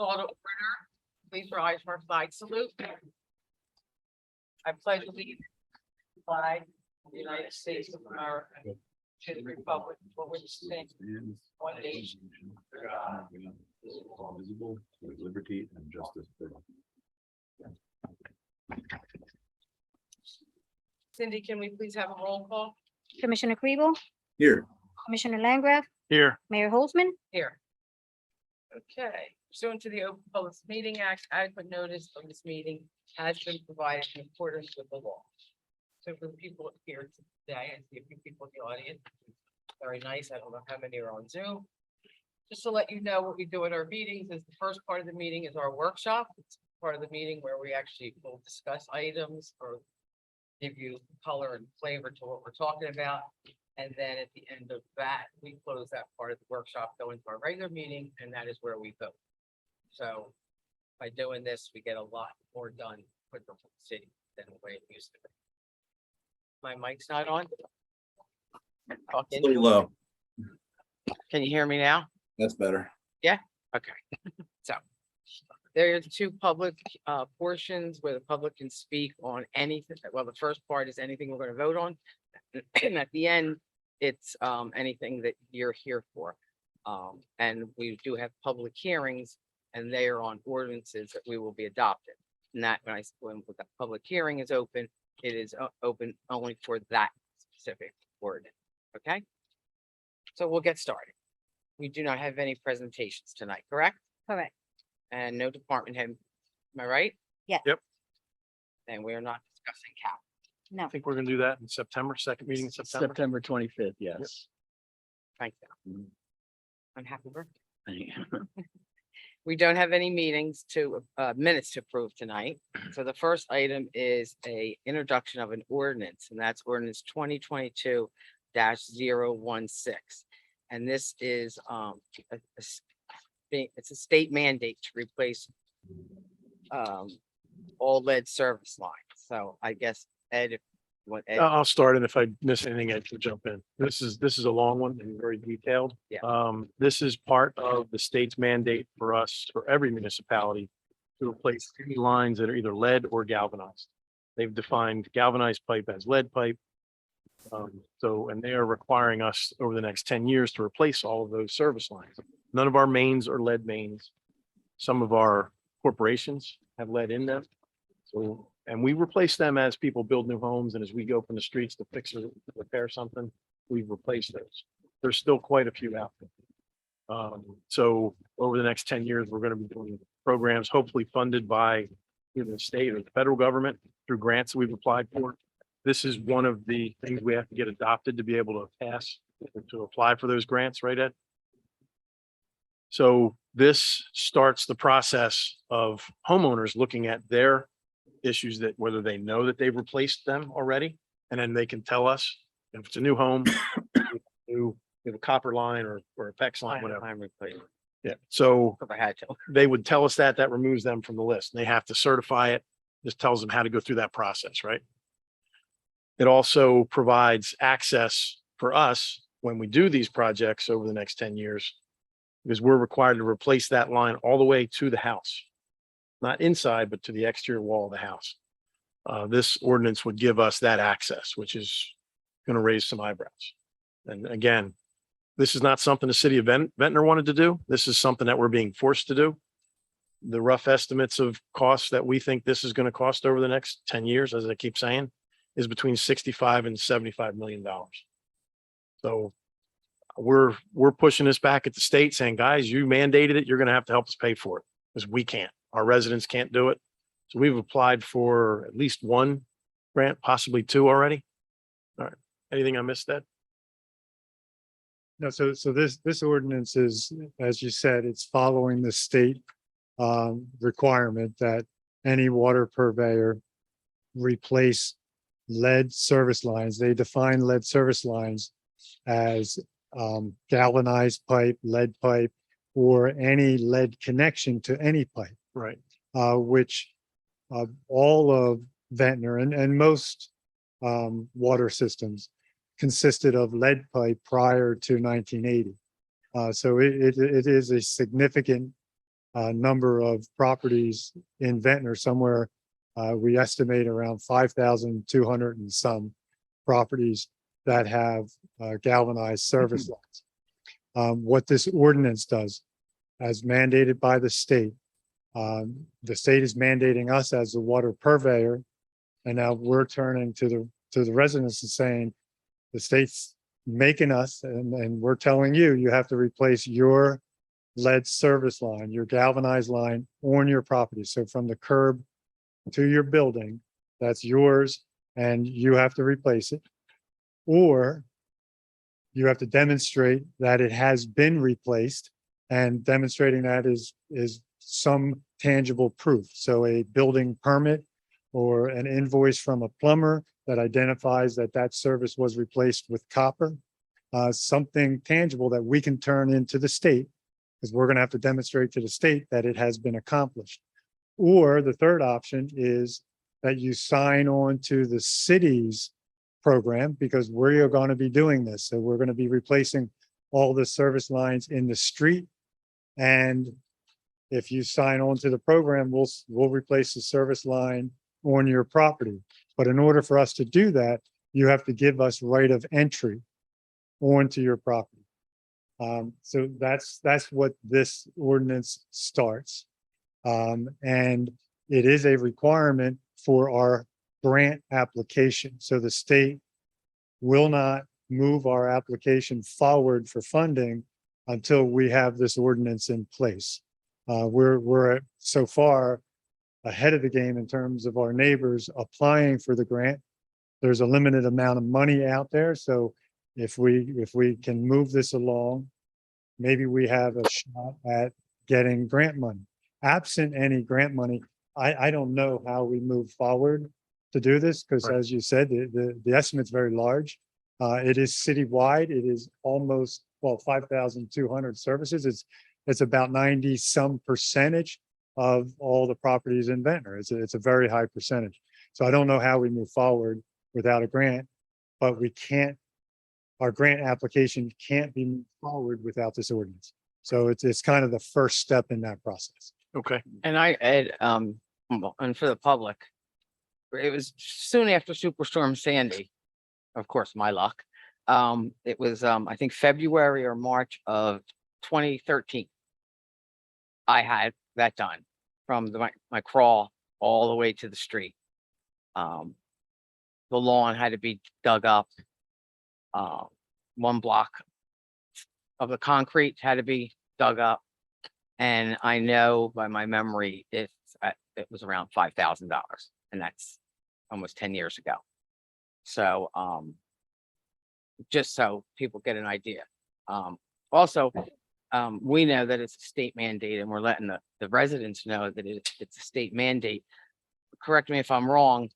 Call to order. Please rise for a flag salute. I pledge allegiance to the flag of the United States of America, to the republic for which it stands, one nation, under God, Visible with liberty and justice for all. Cindy, can we please have a roll call? Commissioner Kribel? Here. Commissioner Langgraf? Here. Mayor Holtzman? Here. Okay, pursuant to the Open Public Meeting Act, adequate notice of this meeting has been provided in accordance with the law. So for the people here today, I see a few people in the audience. Very nice. I don't know how many are on Zoom. Just to let you know, what we do at our meetings is the first part of the meeting is our workshop. It's part of the meeting where we actually will discuss items or give you color and flavor to what we're talking about. And then at the end of that, we close that part of the workshop, go into our regular meeting, and that is where we vote. So by doing this, we get a lot more done quicker for the city than the way it used to be. My mic's not on. Talking. Low. Can you hear me now? That's better. Okay, so there's two public portions where the public can speak on anything. Well, the first part is anything we're going to vote on. And at the end, it's anything that you're here for. And we do have public hearings and they are on ordinances that we will be adopted. And that when the public hearing is open, it is open only for that specific ordinance. Okay? So we'll get started. We do not have any presentations tonight, correct? Correct. And no department head, am I right? Yes. Yep. And we are not discussing cap. No. I think we're gonna do that in September, second meeting in September. September 25th, yes. Thank you. And happy birthday. Thank We don't have any meetings minutes to approve tonight. So the first item is a introduction of an ordinance, and that's ordinance 2022-016. And this is it's a state mandate to replace all lead service lines. So I guess Ed, if you want Ed, I'll start, and if I miss anything, Ed can jump in. This is a long one and very detailed. Yeah. This is part of the state's mandate for us, for every municipality, to replace any lines that are either lead or galvanized. They've defined galvanized pipe as lead pipe. And they are requiring us over the next 10 years to replace all of those service lines. None of our mains are lead mains. Some of our corporations have lead in them. So, and we replace them as people build new homes and as we go from the streets to fix or repair something, we've replaced those. There's still quite a few out there. So over the next 10 years, we're going to be doing programs, hopefully funded by either the state or the federal government through grants that we've applied for. This is one of the things we have to get adopted to be able to pass, to apply for those grants, right, Ed? So this starts the process of homeowners looking at their issues, that whether they know that they've replaced them already, and then they can tell us if it's a new home, you have a copper line or a PEX line, whatever. I'm replacing. Yeah, so If I had to. they would tell us that removes them from the list. They have to certify it. Just tells them how to go through that process, right? It also provides access for us when we do these projects over the next 10 years, because we're required to replace that line all the way to the house, not inside, but to the exterior wall of the house. This ordinance would give us that access, which is going to raise some eyebrows. And again, this is not something the city of Ventnor wanted to do. This is something that we're being forced to do. The rough estimates of costs that we think this is going to cost over the next 10 years, as I keep saying, is between 65 and $75 million. So we're pushing this back at the state saying, guys, you mandated it. You're going to have to help us pay for it, because we can't. Our residents can't do it. So we've applied for at least one grant, possibly two already. All right. Anything I missed, Ed? No, so this ordinance is, as you said, it's following the state requirement that any water purveyor replace lead service lines. They define lead service lines as galvanized pipe, lead pipe, or any lead connection to any pipe, Right. which all of Ventnor and most water systems consisted of lead pipe prior to 1980. So it is a significant number of properties in Ventnor, somewhere we estimate around 5,200 and some properties that have galvanized service lines. What this ordinance does, as mandated by the state is mandating us as the water purveyor. And now we're turning to the residents and saying, the state's making us, and we're telling you, you have to replace your lead service line, your galvanized line on your property. So from the curb to your building, that's yours, and you have to replace it. Or you have to demonstrate that it has been replaced, and demonstrating that is some tangible proof. So a building permit or an invoice from a plumber that identifies that that service was replaced with copper, something tangible that we can turn into the state, because we're going to have to demonstrate to the state that it has been accomplished. Or the third option is that you sign on to the city's program, because we're going to be doing this. So we're going to be replacing all the service lines in the street. And if you sign on to the program, we'll replace the service line on your property. But in order for us to do that, you have to give us right of entry onto your property. So that's what this ordinance starts. And it is a requirement for our grant application. So the state will not move our application forward for funding until we have this ordinance in place. We're so far ahead of the game in terms of our neighbors applying for the grant. There's a limited amount of money out there. So if we can move this along, maybe we have a shot at getting grant money. Absent any grant money, I don't know how we move forward to do this, because Right. as you said, the estimate's very large. It is citywide. It is almost, 5,200 services. It's about 90 some percentage of all the properties in Ventnor. It's a very high percentage. So I don't know how we move forward without a grant, but our grant application can't be moved forward without this ordinance. So it's kind of the first step in that process. Okay. And and for the public, it was soon after Superstorm Sandy, of course, my luck. It was, I think February or March of 2013. I had that done from my crawl all the way to the street. The lawn had to be dug up. 1 block of the concrete had to be dug up. And I know by my memory, it was around $5,000, and that's almost 10 years ago. So, just so people get an idea. Also, we know that it's a state mandate, and we're letting the residents know that it's a state mandate. Correct me if I'm wrong.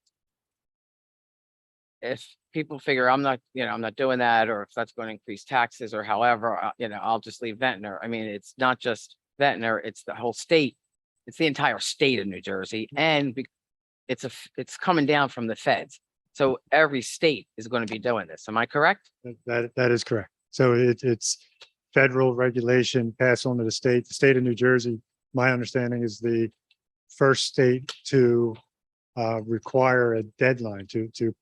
If people figure I'm not doing that, or if that's going to increase taxes or however, I'll just leave Ventnor. I mean, it's not just Ventnor, it's the whole state. It's the entire state of New Jersey, and it's coming down from the feds. So every state is going to be doing this. Am I correct? That is correct. So it's federal regulation passed on to the state. The state of New Jersey, my understanding, is the first state to require a deadline, to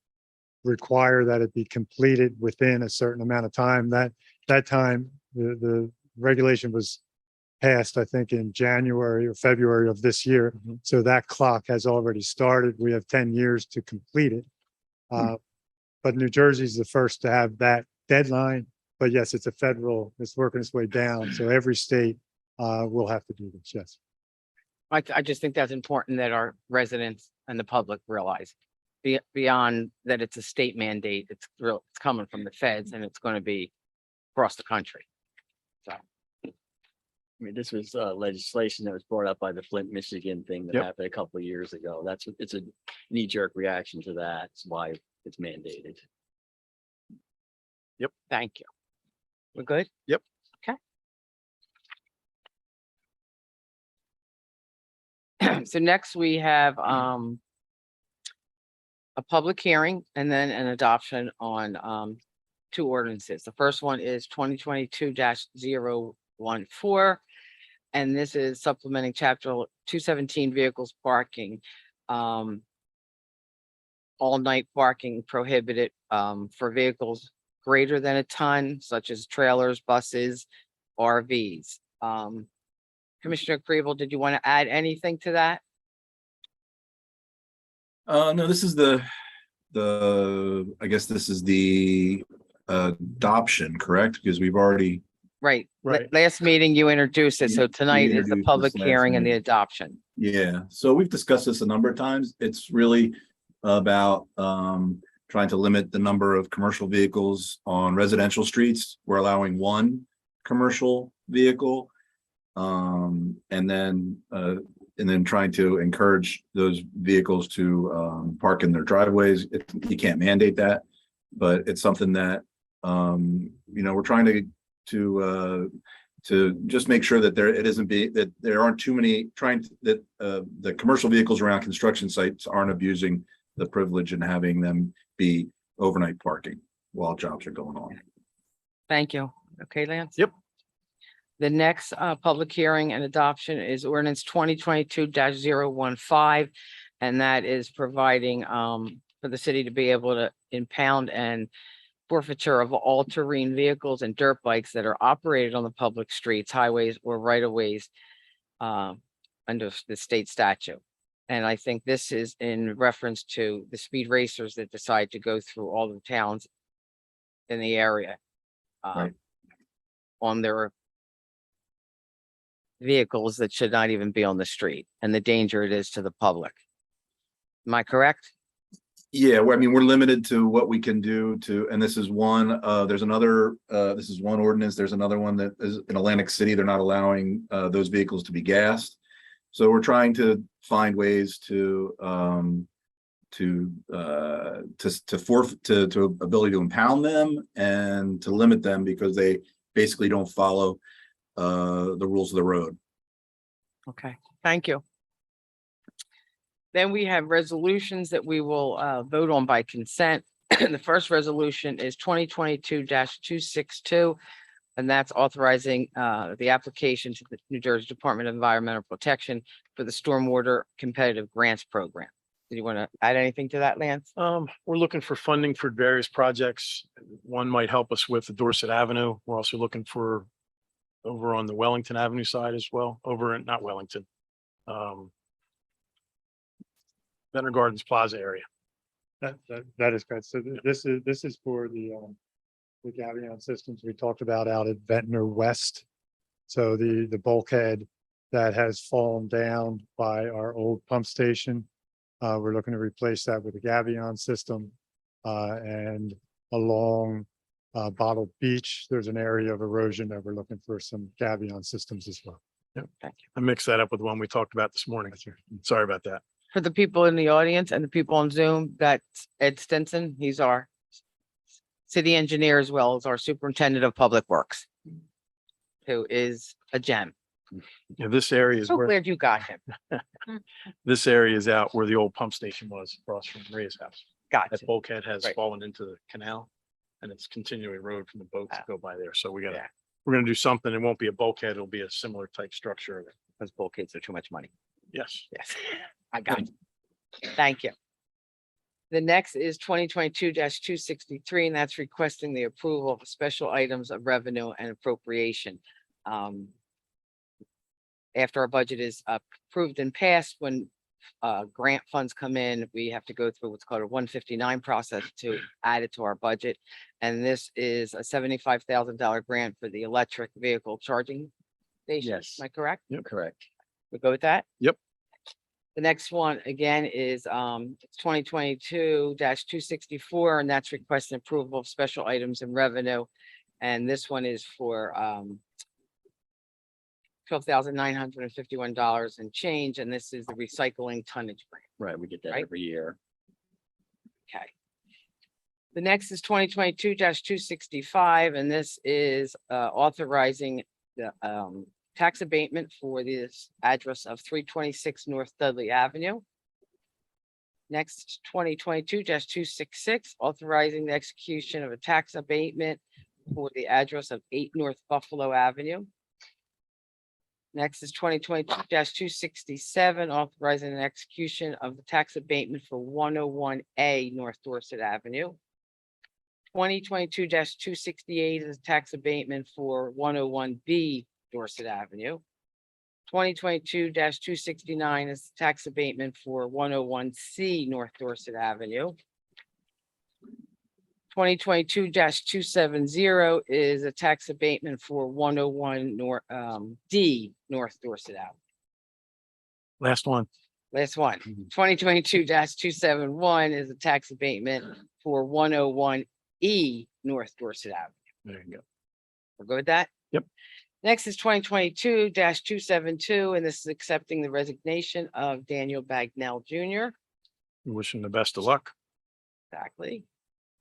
require that it be completed within a certain amount of time. That time, the regulation was passed, I think, in January or February of this year. So that clock has already started. We have 10 years to complete it. But New Jersey is the first to have that deadline. But yes, it's working its way down. So every state will have to do this. Yes. I just think that's important that our residents and the public realize. Beyond that, it's a state mandate. It's coming from the feds, and it's going to be across the country. So. I mean, this was legislation that was brought up by the Flint, Michigan thing that Yep. happened a couple of years ago. It's a knee-jerk reaction to that. That's why it's mandated. Thank you. We're good? Yep. Okay. So next we have a public hearing and then an adoption on 2 ordinances. The first one is 2022-014. And this is supplementing chapter 217 vehicles parking. All night parking prohibited for vehicles greater than a ton, such as trailers, buses, RVs. Commissioner Kribel, did you want to add anything to that? No, this is I guess this is the adoption, correct? Because we've already, Right. Right. Last meeting you introduced it, so You tonight is the introduced public this last hearing and the meeting. adoption. yeah, so we've discussed this a number of times. It's really about trying to limit the number of commercial vehicles on residential streets. We're allowing one commercial vehicle. And then trying to encourage those vehicles to park in their driveways. You can't mandate that, but it's something that we're trying to just make sure that that there aren't too many the commercial vehicles around construction sites aren't abusing the privilege and having them be overnight parking while jobs are going on. Thank you. Okay, Lance? Yep. The next public hearing and adoption is ordinance 2022-015. And that is providing for the city to be able to impound and forfeiture of all terrain vehicles and dirt bikes that are operated on the public streets, highways, or right-of-ways under the state statute. And I think this is in reference to the speed racers that decide to go through all the towns in the area Right. on their vehicles that should not even be on the street and the danger it is to the public. Am I correct? Yeah, well, I mean, we're limited to what we can do and this is one, there's another, this is one ordinance, there's another one that is in Atlantic City, they're not allowing those vehicles to be gassed. So we're trying to find ways to ability to impound them and to limit them because they basically don't follow the rules of the road. Okay, thank you. Then we have resolutions that we will vote on by consent. The first resolution is 2022-262. And that's authorizing the application to the New Jersey Department of Environmental Protection for the Stormwater Competitive Grants Program. Do you want to add anything to that, Lance? We're looking for funding for various projects. One might help us with the Dorset Avenue. We're also looking for over on the Wellington Avenue side as well, over in, not Wellington. Ventnor Gardens Plaza area. That is correct. So this is for the Gavion systems we talked about out at Ventnor West. So the bulkhead that has fallen down by our old pump station. We're looking to replace that with a Gavion system. And along Bottle Beach, there's an area of erosion that we're looking for some Gavion systems as well. Yep. Thank you. I mixed that up with the one we talked about this morning. Sorry about that. For the people in the audience and the people on Zoom, that's Ed Stinson. He's our city engineer as well as our superintendent of public works, who is a gem. Yeah, this area is So where, glad you got him. this area is out where the old pump station was across from Maria's house. Gotcha. That bulkhead has Right. fallen into the canal and it's continuing road from the boat to Ah. go by there. So Yeah. we're gonna do something. It won't be a bulkhead. It'll be a similar type structure. Those bulkheads are too much money. Yes. Yes, I got it. Thank you. The next is 2022-263, and that's requesting the approval of special items of revenue and appropriation. After our budget is approved and passed, when grant funds come in, we have to go through what's called a 159 process to add it to our budget. And this is a $75,000 grant for the electric vehicle charging station. Yes. Am I correct? Correct. We go with that? Yep. The next one again is it's 2022-264, and that's requesting approval of special items and revenue. And this one is for $12,951 and change, and this is the recycling tonnage grant. Right, we get that Right. every year. Okay. The next is 2022-265, and this is authorizing the tax abatement for this address of 326 North Dudley Avenue. Next, 2022-266, authorizing the execution of a tax abatement for the address of 8 North Buffalo Avenue. Next is 2022-267, authorizing an execution of the tax abatement for 101A North Dorset Avenue. 2022-268 is a tax abatement for 101B Dorset Avenue. 2022-269 is tax abatement for 101C North Dorset Avenue. 2022-270 is a tax abatement for 101 D North Dorset Avenue. Last one. Last one. 2022-271 is a tax abatement for 101E North Dorset Avenue. There you go. We're good with that? Yep. Next is 2022-272, and this is accepting the resignation of Daniel Bagnell Jr. We wish him the best of luck. Exactly.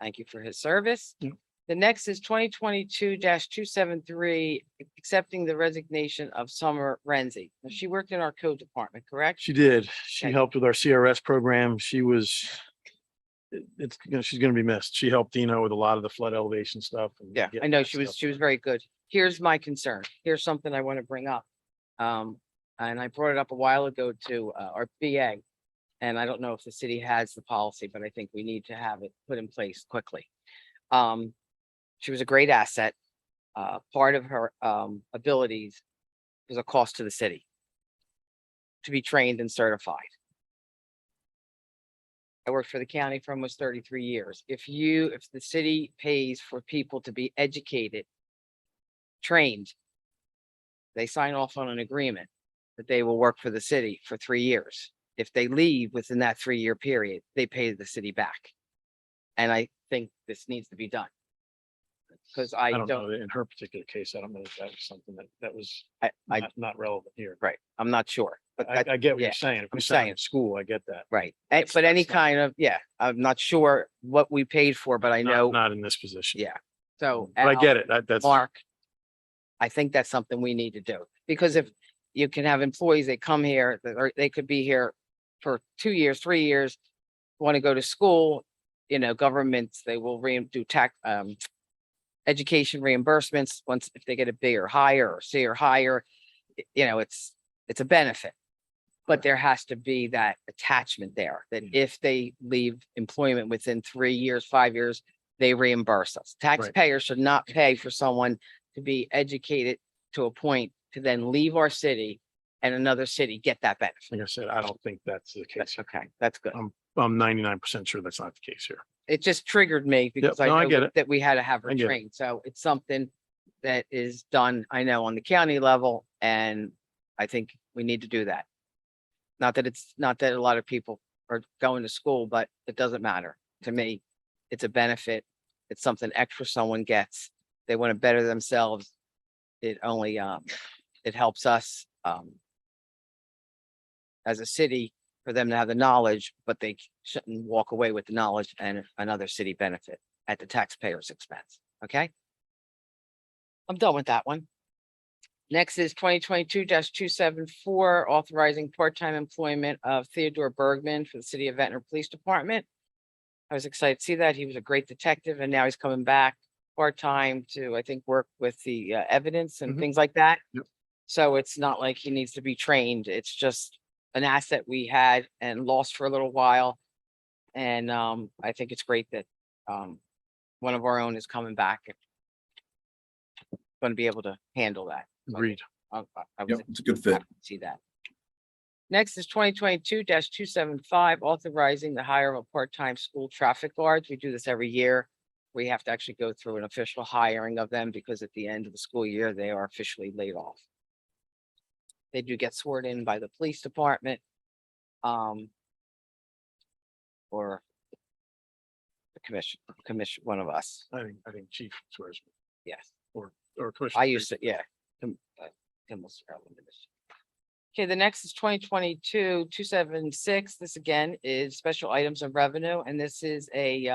Thank you for his service. Yep. The next is 2022-273, accepting the resignation of Summer Renzi. Now, she worked in our code department, correct? She did. She Okay. helped with our CRS program. She was, it's, she's gonna be missed. She helped Dino with a lot of the flood elevation stuff. and Yeah, I getting know that she was stuff. very good. Here's my concern. Here's something I want to bring up. And I brought it up a while ago to our BA. And I don't know if the city has the policy, but I think we need to have it put in place quickly. She was a great asset. Part of her abilities was a cost to the city to be trained and certified. I worked for the county for almost 33 years. If the city pays for people to be educated, trained, they sign off on an agreement that they will work for the city for 3 years. If they leave within that 3-year period, they pay the city back. And I think this needs to be done. Because I don't know, in her particular case, I don't know if that was something that was I, not relevant here. right, I'm not sure, but I get what yeah, you're saying. If I'm we sent her saying. to school, I get that. right. That's- But any that's not- kind of, yeah, I'm not sure what we paid for, but I know, Not in this position. yeah. So. But I Al, get it. That's. Mark, I think that's something we need to do, because if you can have employees that come here, or they could be here for 2 years, 3 years, want to go to school, governments, they will do tax, education reimbursements once, if they get a B or higher or C or higher, it's a benefit. But there has to be that attachment there, that if they leave employment within 3 years, 5 years, they reimburse us. Taxpayers should not pay for someone to be educated to a point to then leave our city and another city get that benefit. Like I said, I don't think that's the case. That's here. okay. That's good. I'm 99% sure that's not the case here. It just triggered me because I no, I know get it. that we had to have her I get it. trained. So it's something that is done, I know, on the county level, and I think we need to do that. Not that a lot of people are going to school, but it doesn't matter. To me, it's a benefit. It's something extra someone gets. They want to better themselves. It only, it helps us, as a city, for them to have the knowledge, but they shouldn't walk away with the knowledge and another city benefit at the taxpayer's expense. Okay? I'm done with that one. Next is 2022-274, authorizing part-time employment of Theodore Bergman for the City of Ventnor Police Department. I was excited to see that. He was a great detective, and now he's coming back part-time to, I think, work with the evidence and Mhm. things like that. Yep. So it's not like he needs to be trained. It's just an asset we had and lost for a little while. And I think it's great that one of our own is coming back. Going to be able to handle that. Agreed. I Yep, was it's a good fit. happy to see that. Next is 2022-275, authorizing the hire of a part-time school traffic guards. We do this every year. We have to actually go through an official hiring of them because at the end of the school year, they are officially laid off. They do get sworn in by the police department. Or the commission, one of us, I think Chief swears, yes. or Commissioner. I used to, yeah. Tim was relevant to this. Okay, the next is 2022-276. This again is special items of revenue, and this is a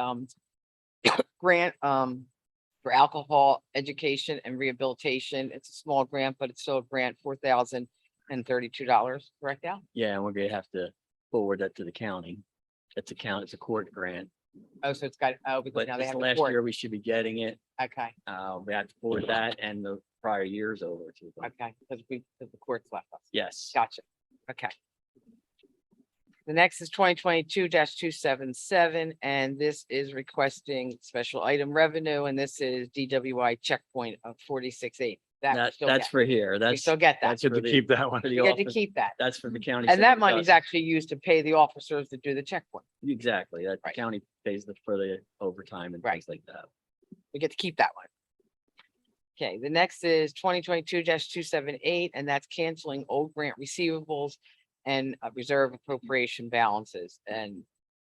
grant for alcohol education and rehabilitation. It's a small grant, but it's still a grant, $4,032, correct, Al? Yeah, and we're gonna have to forward that to the county. It's a court grant. Oh, so it's got, oh, because But now they this have a last court. year, we should be getting it. Okay, We have to forward that and the prior years over to them. okay, because the court's left us. Yes. Gotcha. Okay. The next is 2022-277, and this is requesting special item revenue, and this is DWI checkpoint of 46.8. That's for here. We That's. still get that. That's Good for to the- keep that one. for the You get to office. keep that. That's for the county. And that sector money is does- actually used to pay the officers to do the checkpoint. Exactly. That the Right. county pays for the overtime and Right. things like that. We get to keep that one. Okay, the next is 2022-278, and that's canceling old grant receivables and reserve appropriation balances. And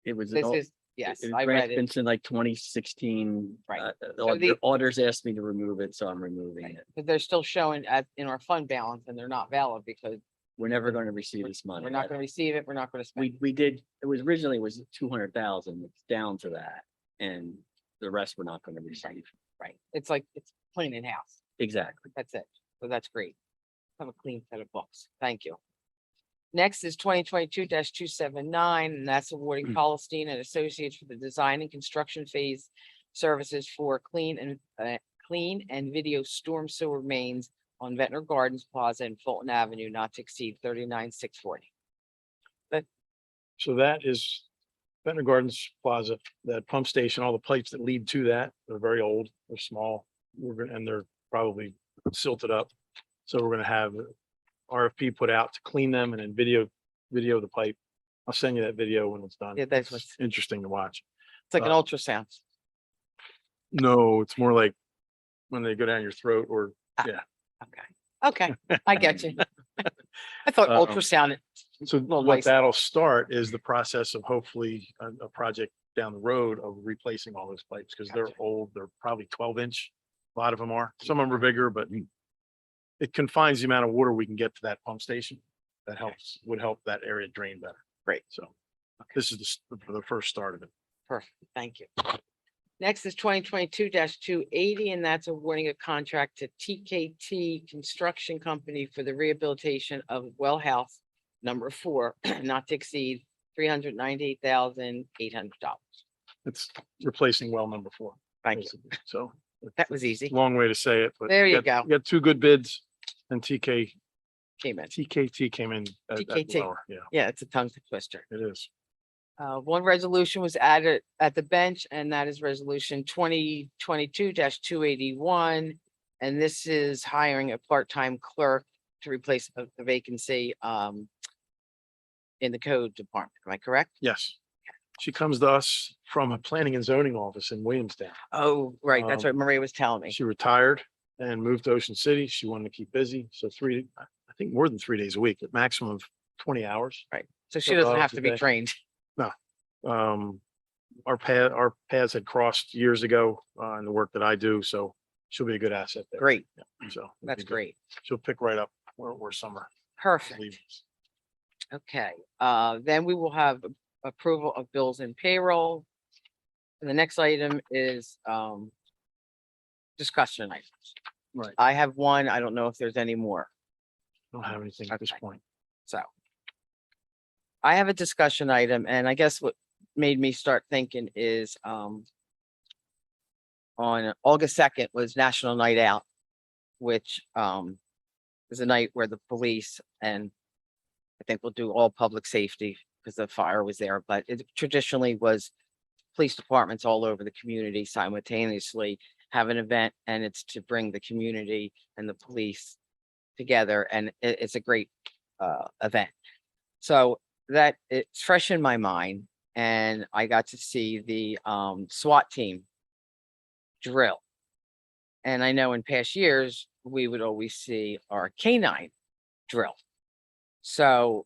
It was. this all- is, yes, it was I read been it. since like 2016. Right. The So the- auditors asked me to remove it, so I'm removing Right, it. but they're still showing in our fund balance, and they're not valid because We're never going to receive this money. we're not going to receive it, we're not going to spend. We did, it was originally was 200,000. It's down to that. And the rest we're not going to receive. Right, it's like, it's clean in house, Exactly. that's it, so that's great. Have a clean set of books, thank you. Next is 2022-279, and that's awarding Palestine and Associates for the design and construction phase services for clean and video storm sewer mains on Ventnor Gardens Plaza and Fulton Avenue, not to exceed 39,640. So that is Ventnor Gardens Plaza, that pump station, all the pipes that lead to that, they're very old, they're small. And they're probably silted up. So we're gonna have RFP put out to clean them and then video the pipe. I'll send you that video when it's done. Yeah, that's It's what's- interesting to watch. It's like an Uh, ultrasound. No, it's more like when they go down your throat or, Okay, okay, I get you. I thought Uh-oh. ultrasound, so Little what nice. that'll start is the process of hopefully a project down the road of replacing all those pipes because they're Gotcha. old. They're probably 12-inch. A lot of them are. Some of them are bigger, but it confines the amount of water we can get to that pump station. That would help that area drain better. Great. So this is the first start of it. perfect, thank you. Next is 2022-280, and that's awarding a contract to TKT Construction Company for the rehabilitation of well house number 4, not to exceed $398,800. It's replacing well number 4. Thank you. basically. So. That was easy. Long way to say it, but. There you got- go. We got 2 good bids and Came in. TKT came in at TKT. lower. Yeah, Yeah, it's a tongue twister. it is. One resolution was added at the bench, and that is resolution 2022-281. And this is hiring a part-time clerk to replace the vacancy in the code department. Am I correct? Yes. She comes to us from a planning and zoning office in Williamstown. Oh, right. That's what Maria was telling me. She retired and moved to Ocean City. She wanted to keep busy. So I think more than 3 days a week, at maximum of 20 hours. So she so doesn't dogs have to be today. trained. Our paths had crossed years ago in the work that I do. So she'll be a good asset there. Great. Yeah, so. it'll That's be good. great. She'll pick right up where summer Perfect. leaves. Okay, then we will have approval of bills and payroll. And the next item is discussion items. Right. I have one. I don't know if there's any more. Don't have anything at this Okay. point. So I have a discussion item, and I guess what made me start thinking is on August 2nd was National Night Out, which is a night where the police and I think we'll do all public safety because the fire was there, but it traditionally was police departments all over the community simultaneously have an event, and it's to bring the community and the police together, and it's a great event. So that it's fresh in my mind, and I got to see the SWAT team drill. And I know in past years, we would always see our canine drill. So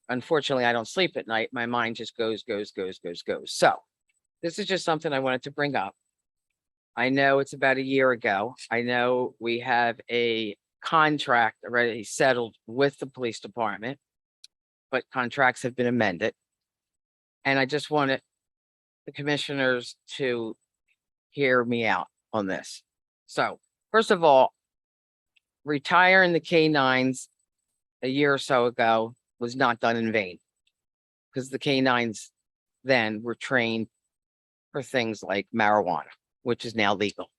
unfortunately, I don't sleep at night. My mind just goes. So this is just something I wanted to bring up. I know it's about a year ago. I know we have a contract already settled with the police department, but contracts have been amended. And I just wanted the commissioners to hear me out on this. So first of all, retiring the canines a year or so ago was not done in vain. Because the canines then were trained for things like marijuana, which is now legal.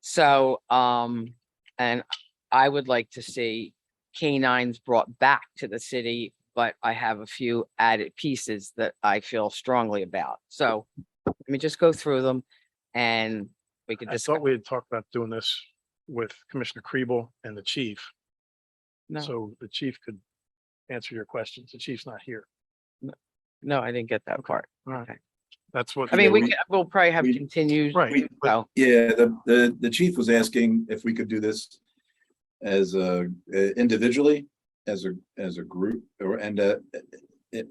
So, and I would like to see canines brought back to the city, but I have a few added pieces that I feel strongly about. So let me just go through them and we could I discuss. thought we had talked about doing this with Commissioner Kriebel and the chief. No, So the chief could answer your questions. The chief's not here. no, I didn't get that part. Okay. That's what. I mean, we- we'll probably have we- continued. Right. So, Yeah, the chief was asking if we could do this as individually, as a group, or it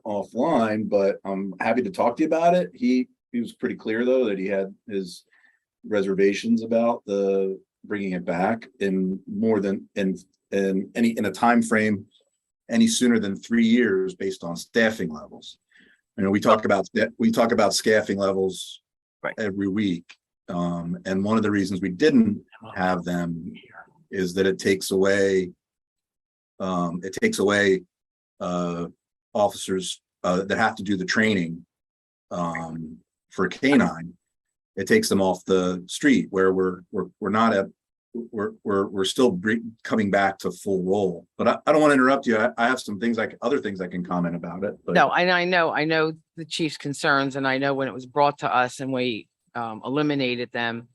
offline, but I'm happy to talk to you about it. He was pretty clear, though, that he had his reservations about the bringing it back in more than in a time frame any sooner than 3 years based on staffing levels. You know, we talk about staffing levels Right. every week. And one of the reasons we didn't have them is that it takes away officers that have to do the training for canine. It takes them off the street where we're still coming back to full role. But I don't want to interrupt you. I have some things other things I can comment about it. But no, and I know the chief's concerns, and I know when it was brought to us and we eliminated them,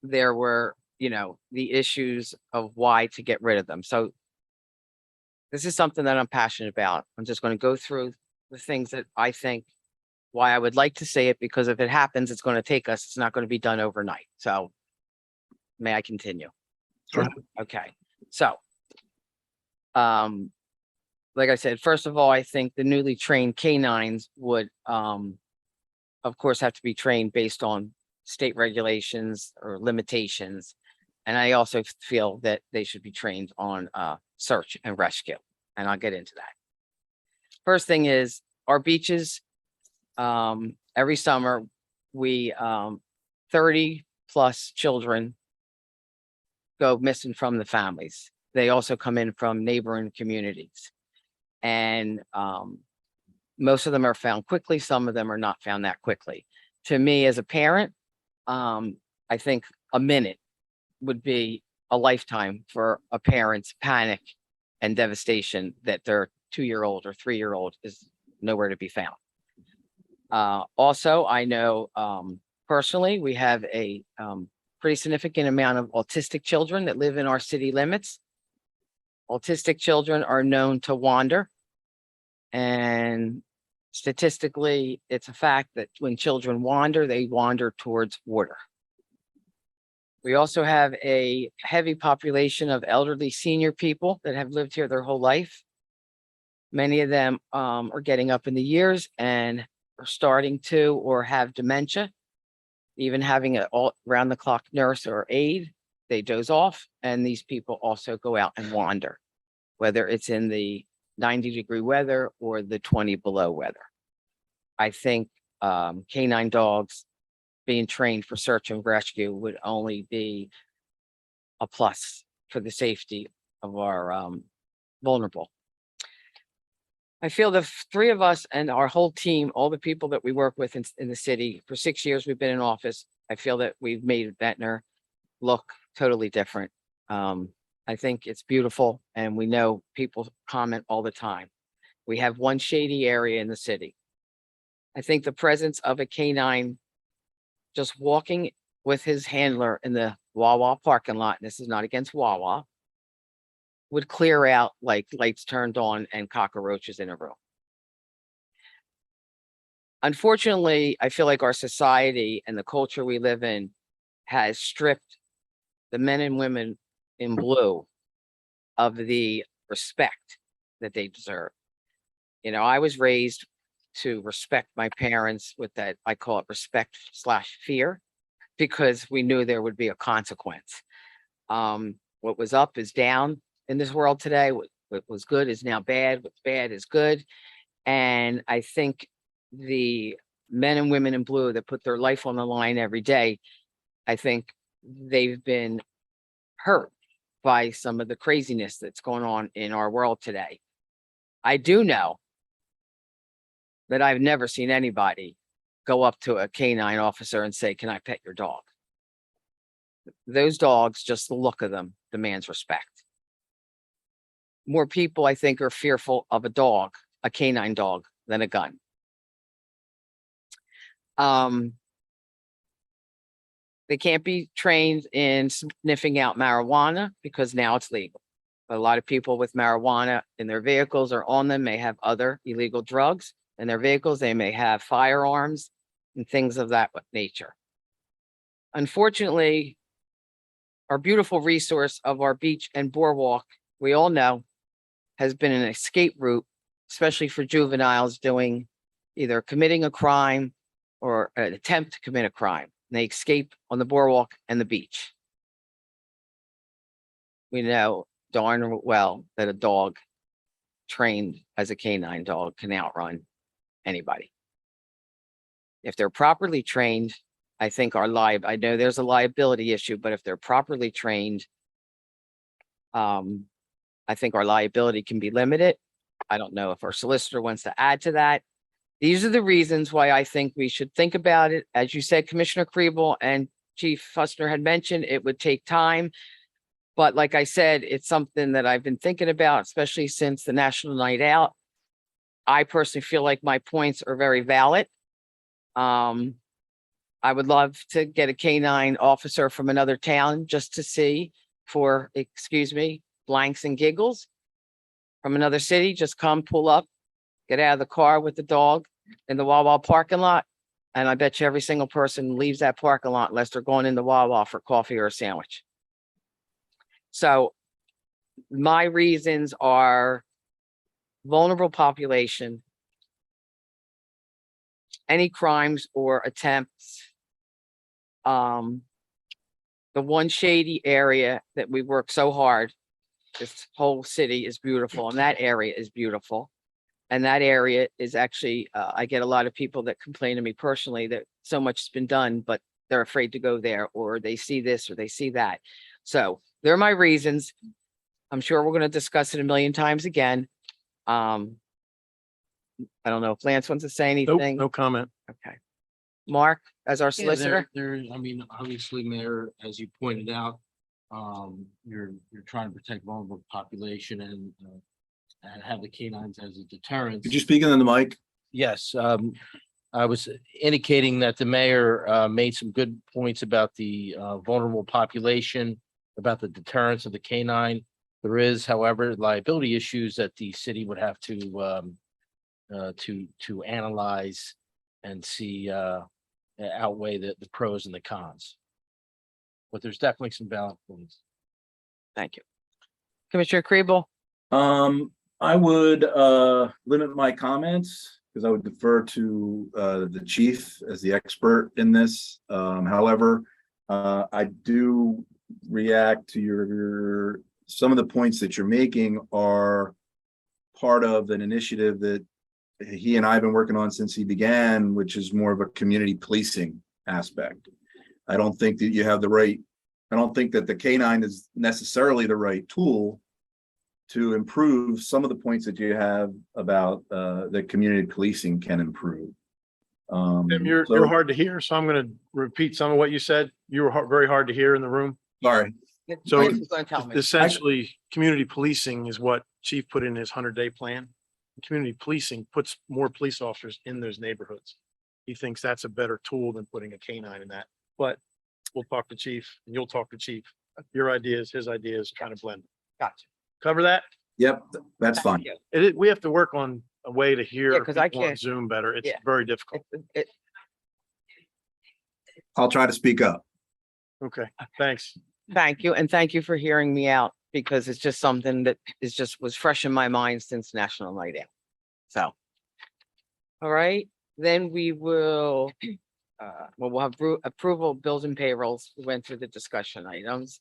there were, the issues of why to get rid of them. So this is something that I'm passionate about. I'm just going to go through the things that I think why I would like to say it, because if it happens, it's going to take us, it's not going to be done overnight. So may I continue? Sure. Okay, so like I said, first of all, I think the newly trained canines would of course have to be trained based on state regulations or limitations. And I also feel that they should be trained on search and rescue. And I'll get into that. First thing is our beaches. Every summer, we 30 plus children go missing from the families. They also come in from neighboring communities. And most of them are found quickly. Some of them are not found that quickly. To me, as a parent, I think a minute would be a lifetime for a parent's panic and devastation that their 2-year-old or 3-year-old is nowhere to be found. Also, I know personally, we have a pretty significant amount of autistic children that live in our city limits. Autistic children are known to wander. And statistically, it's a fact that when children wander, they wander towards water. We also have a heavy population of elderly senior people that have lived here their whole life. Many of them are getting up in the years and are starting to or have dementia. Even having an all round the clock nurse or aide, they doze off, and these people also go out and wander, whether it's in the 90-degree weather or the 20 below weather. I think canine dogs being trained for search and rescue would only be a plus for the safety of our vulnerable. I feel the three of us and our whole team, all the people that we work with in the city, for 6 years we've been in office, I feel that we've made Ventnor look totally different. I think it's beautiful, and we know people comment all the time. We have one shady area in the city. I think the presence of a canine just walking with his handler in the Wawa parking lot, and this is not against Wawa, would clear out like lights turned on and cockroaches in a room. Unfortunately, I feel like our society and the culture we live in has stripped the men and women in blue of the respect that they deserve. I was raised to respect my parents with that, I call it respect/fear, because we knew there would be a consequence. What was up is down in this world today. What was good is now bad. What's bad is good. And I think the men and women in blue that put their life on the line every day, I think they've been hurt by some of the craziness that's going on in our world today. I do know that I've never seen anybody go up to a canine officer and say, can I pet your dog? Those dogs, just the look of them demands respect. More people, I think, are fearful of a dog, a canine dog, than a gun. They can't be trained in sniffing out marijuana because now it's legal. But a lot of people with marijuana in their vehicles or on them may have other illegal drugs in their vehicles. They may have firearms and things of that nature. Unfortunately, our beautiful resource of our beach and boardwalk, we all know, has been an escape route, especially for juveniles doing either committing a crime or an attempt to commit a crime. They escape on the boardwalk and the beach. We know darn well that a dog trained as a canine dog can outrun anybody. If they're properly trained, I think I know there's a liability issue, but if they're properly trained, I think our liability can be limited. I don't know if our solicitor wants to add to that. These are the reasons why I think we should think about it. As you said, Commissioner Kriebel and Chief Fussner had mentioned, it would take time. But like I said, it's something that I've been thinking about, especially since the National Night Out. I personally feel like my points are very valid. I would love to get a canine officer from another town just to see for, excuse me, blanks and giggles from another city. Just come pull up, get out of the car with the dog in the Wawa parking lot. And I bet you every single person leaves that parking lot unless they're going into Wawa for coffee or a sandwich. So my reasons are vulnerable population, any crimes or attempts, the one shady area that we work so hard. This whole city is beautiful and that area is beautiful. And that area is actually, I get a lot of people that complain to me personally that so much has been done, but they're afraid to go there, or they see this or they see that. So they're my reasons. I'm sure we're going to discuss it a million times again. I don't know if Lance wants to say Nope, anything. no comment. Okay. Mark, as our Yeah, solicitor. I mean, obviously, Mayor, as you pointed out, you're trying to protect vulnerable population and have the canines as a deterrent. Could you speak into the mic? Yes, I was indicating that the mayor made some good points about the vulnerable population, about the deterrence of the canine. There is, however, liability issues that the city would have to analyze and see outweigh the pros and the cons. But there's definitely some valid points. Thank you. Commissioner Kriebel. I would limit my comments because I would defer to the chief as the expert in this. However, I do react to some of the points that you're making are part of an initiative that he and I have been working on since he began, which is more of a community policing aspect. I don't think that you have the right, I don't think that the canine is necessarily the right tool to improve some of the points that you have about that community policing can improve. Tim, you're hard to hear, so I'm going to repeat some of what you said. You were very hard to hear in the room. Sorry. So Lance was gonna tell me. essentially, community policing is what Chief put in his 100-day plan. Community policing puts more police officers in those neighborhoods. He thinks that's a better tool than putting a canine in that. But we'll talk to Chief and you'll talk to Chief. Your ideas, his ideas kind of blend. Gotcha. Cover that? Yep, that's fine. Thank you. We have to work on a way to hear Yeah, 'cause I people on can't- Zoom better. It's yeah. very difficult. I'll try to speak up. Okay, thanks. Thank you. And thank you for hearing me out because it's just something that was fresh in my mind since National Night Out. So. All right, then we will, we'll have approval of bills and payrolls. We went through the discussion items.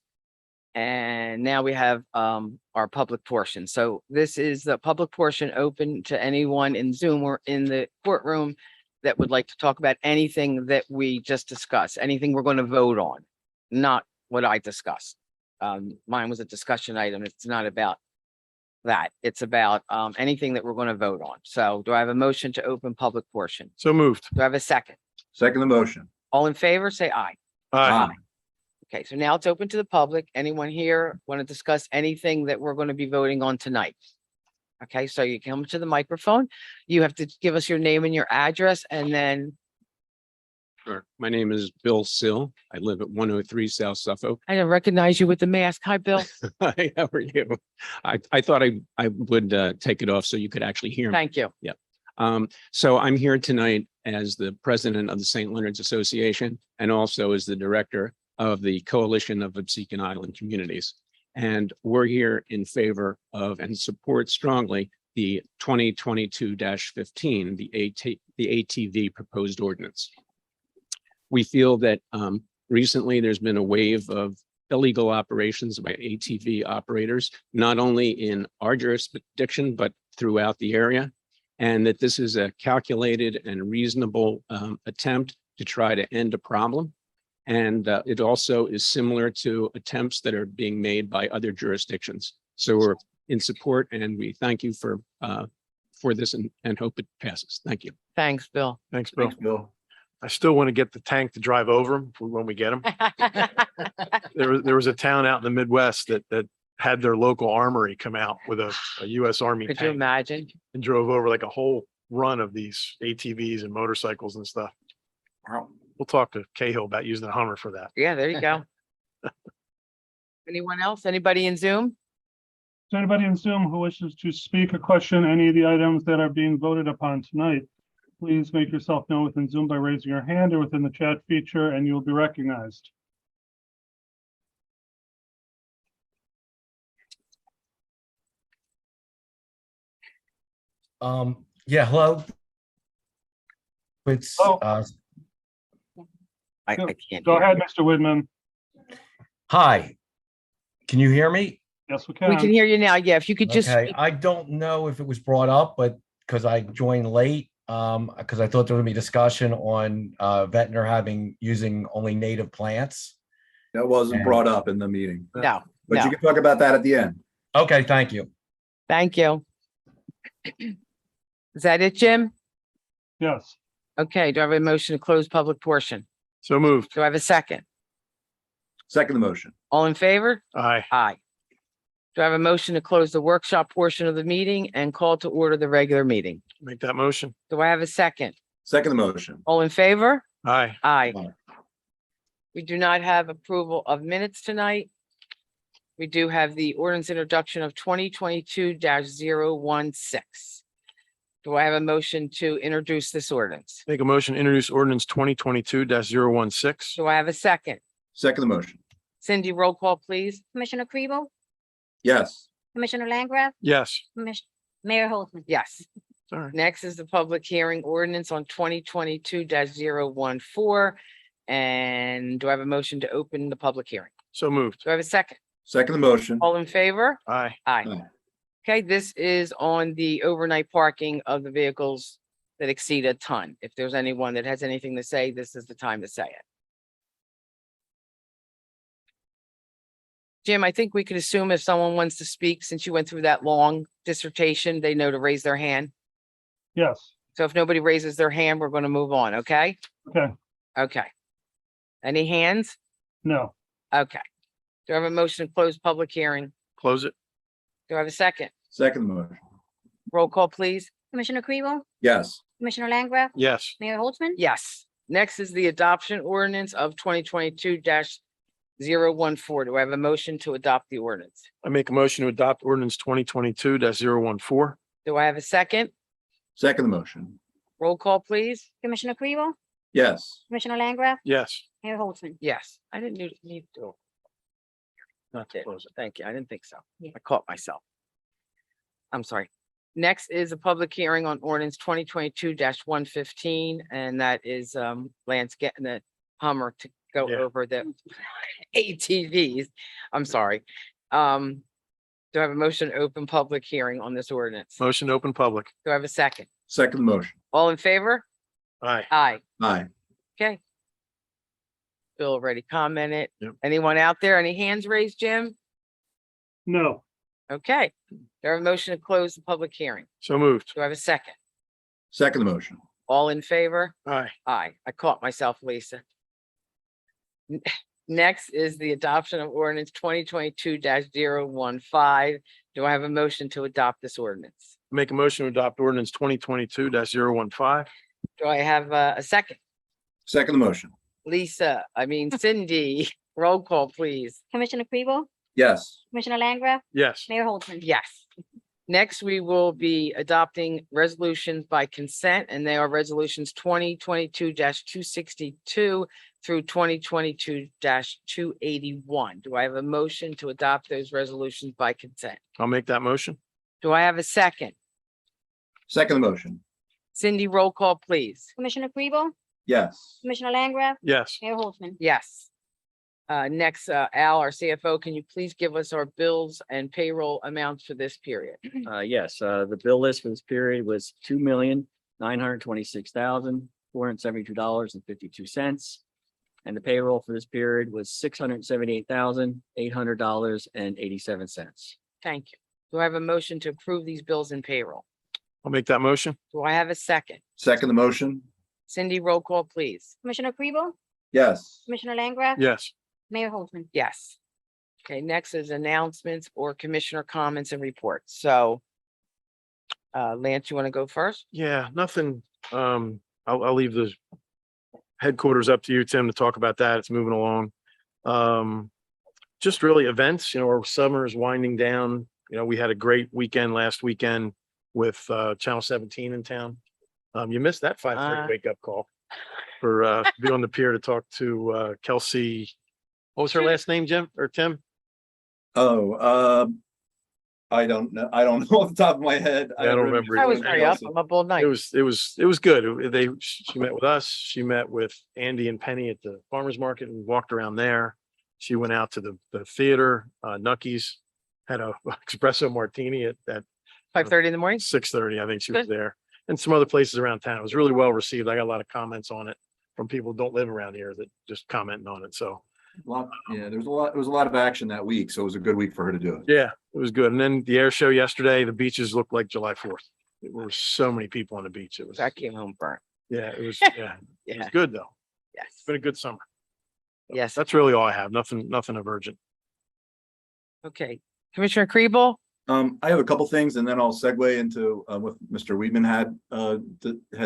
And now we have our public portion. So this is the public portion open to anyone in Zoom or in the courtroom that would like to talk about anything that we just discussed, anything we're going to vote on, not what I discussed. Mine was a discussion item. It's not about that. It's about anything that we're going to vote on. So do I have a motion to open public portion? So moved. Do I have a second? Second the motion. All in favor, say aye. Aye. Okay, so now it's open to the public. Anyone here want to discuss anything that we're going to be voting on tonight? Okay, so you come to the microphone. You have to give us your name and your address and then Sure. My name is Bill Sill. I live at 103 South Suffolk. I didn't recognize you with the mask. Hi, Bill. Hi, how are you? I thought I would take it off so you could actually hear me. Thank you. So I'm here tonight as the president of the St. Leonard's Association and also as the director of the Coalition of Absecon Island Communities. And we're here in favor of and support strongly the 2022-15, the ATV proposed ordinance. We feel that recently there's been a wave of illegal operations by ATV operators, not only in our jurisdiction, but throughout the area. And that this is a calculated and reasonable attempt to try to end a problem. And it also is similar to attempts that are being made by other jurisdictions. So we're in support and we thank you for this and hope it passes. Thank you. Thanks, Bill. Thanks, Bill. Thanks, Bill. I still want to get the tank to drive over them when we get them. There was a town out in the Midwest that had their local armory come out with a US Army Could you tank imagine? and drove over like a whole run of these ATVs and motorcycles and stuff. We'll talk to Cahill about using the Hummer for that. Yeah, there you go. Anyone else? Anybody in Zoom? Is there anybody in Zoom who wishes to speak or question any of the items that are being voted upon tonight? Please make yourself known within Zoom by raising your hand or within the chat feature, and you'll be recognized. Yeah, hello. It's, Oh. I can't. Go hear ahead, you. Mr. Whitman. hi. Can you hear me? Yes, we We can can. hear you now. Yeah, if you could just, Okay, speak- I don't know if it was brought up, but because I joined late, because I thought there would be discussion on Ventnor using only native plants. That wasn't brought up in the meeting, no, but no. you can talk about that at the end. Okay, thank you. Thank you. Is that it, Jim? Yes, Okay, do I have a motion to close public portion? So moved. Do I have a second? Second the motion. All in favor? Aye. Aye. Do I have a motion to close the workshop portion of the meeting and call to order the regular meeting? Make that motion. Do I have a second? Second the motion. All in favor? Aye. Aye. Aye. We do not have approval of minutes tonight. We do have the ordinance introduction of 2022-016. Do I have a motion to introduce this ordinance? Make a motion, to introduce ordinance 2022-016. Do I have a second? Second the motion. Cindy, roll call, please. Commissioner Kribel? Yes. Commissioner Langgraf? Yes. Mayor Holtzman? Yes. Sorry. Next is the public hearing ordinance on 2022-014. And do I have a motion to open the public hearing? So moved. Do I have a second? Second the motion. All in favor? Aye. Aye. Aye. Okay, this is on the overnight parking of the vehicles that exceed a ton. If there's anyone that has anything to say, this is the time to say it. Jim, I think we could assume if someone wants to speak, since you went through that long dissertation, they know to raise their hand. yes, So if nobody raises their hand, we're going to move on, okay? okay, Okay. Any hands? no, Okay. Do I have a motion to close public hearing? Close it. Do I have a second? Second the motion. Roll call, please. Commissioner Kribel? Yes. Commissioner Langgraf? Yes. Mayor Holtzman? Yes. Next is the adoption ordinance of 2022-014. Do I have a motion to adopt the ordinance? I make a motion to adopt ordinance 2022-014. Do I have a second? Second the motion. Roll call, please. Commissioner Kribel? Yes. Commissioner Langgraf? Yes. Mayor Holtzman? Yes, I didn't need to. Not to Okay, close it. thank you. I didn't think so. Yeah. I caught myself. I'm sorry. Next is a public hearing on ordinance 2022-115, and that is Lance getting the Hummer to go Yeah. over the ATVs. I'm sorry. Do I have a motion to open public hearing on this ordinance? Motion to open public. Do I have a second? Second the motion. All in favor? Aye. Aye. Aye. Okay. Bill already commented. Yep. Anyone out there? Any hands raised, Jim? no, Okay. Do I have a motion to close the public hearing? So moved. Do I have a second? Second the motion. All in favor? Aye. Aye. I caught myself, Lisa. Next is the adoption of ordinance 2022-015. Do I have a motion to adopt this ordinance? Make a motion to adopt ordinance 2022-015. Do I have a second? Second the motion. Cindy, roll call, please. Commissioner Kribel? Yes. Commissioner Langgraf? Yes. Mayor Holtzman? Yes. Next, we will be adopting resolutions by consent, and they are resolutions 2022-262 through 2022-281. Do I have a motion to adopt those resolutions by consent? I'll make that motion. Do I have a second? Second the motion. Cindy, roll call, please. Commissioner Kribel? Yes. Commissioner Langgraf? Yes. Mayor Holtzman? Yes. Next, Al, our CFO, can you please give us our bills and payroll amounts for this period? Yes, the bill list for this period was $2,926,472.52. And the payroll for this period was $678,800.87. Thank you. Do I have a motion to approve these bills and payroll? I'll make that motion. Do I have a second? Second the motion. Cindy, roll call, please. Commissioner Kribel? Yes. Commissioner Langgraf? Yes. Mayor Holtzman? Yes. Okay, next is announcements or commissioner comments and reports. So Lance, you want to go first? Yeah, nothing. I'll leave the headquarters up to you, Tim, to talk about that. It's moving along. Just really events, our summer is winding down. We had a great weekend last weekend with Channel 17 in town. You missed that 5:30 wake up call for be on the pier to talk to Kelsey. What was her last name, Jim or Tim? Oh, I don't know. I don't know off the top of my head. I don't remember. I was very up. I'm up all night. It was good. She met with us. She met with Andy and Penny at the farmer's market and walked around there. She went out to the theater, Nucky's, had a espresso martini at 5:30 in the morning? 6:30. I think she was Good. there, and some other places around town. It was really well received. I got a lot of comments on it from people who don't live around here that just commenting on it. So Yeah, there was a lot of action that week, so it was a good week for her to do it. yeah, it was good. And then the air show yesterday, the beaches looked like July 4th. There were so many people on the beach. It was, I came home burnt. yeah, it was, it was Yeah, good though. yes. It's been a good summer. Yes. That's really all I have. Nothing of urgent. Okay. Commissioner Kribel? I have a couple things and then I'll segue into what Mr. Weedman had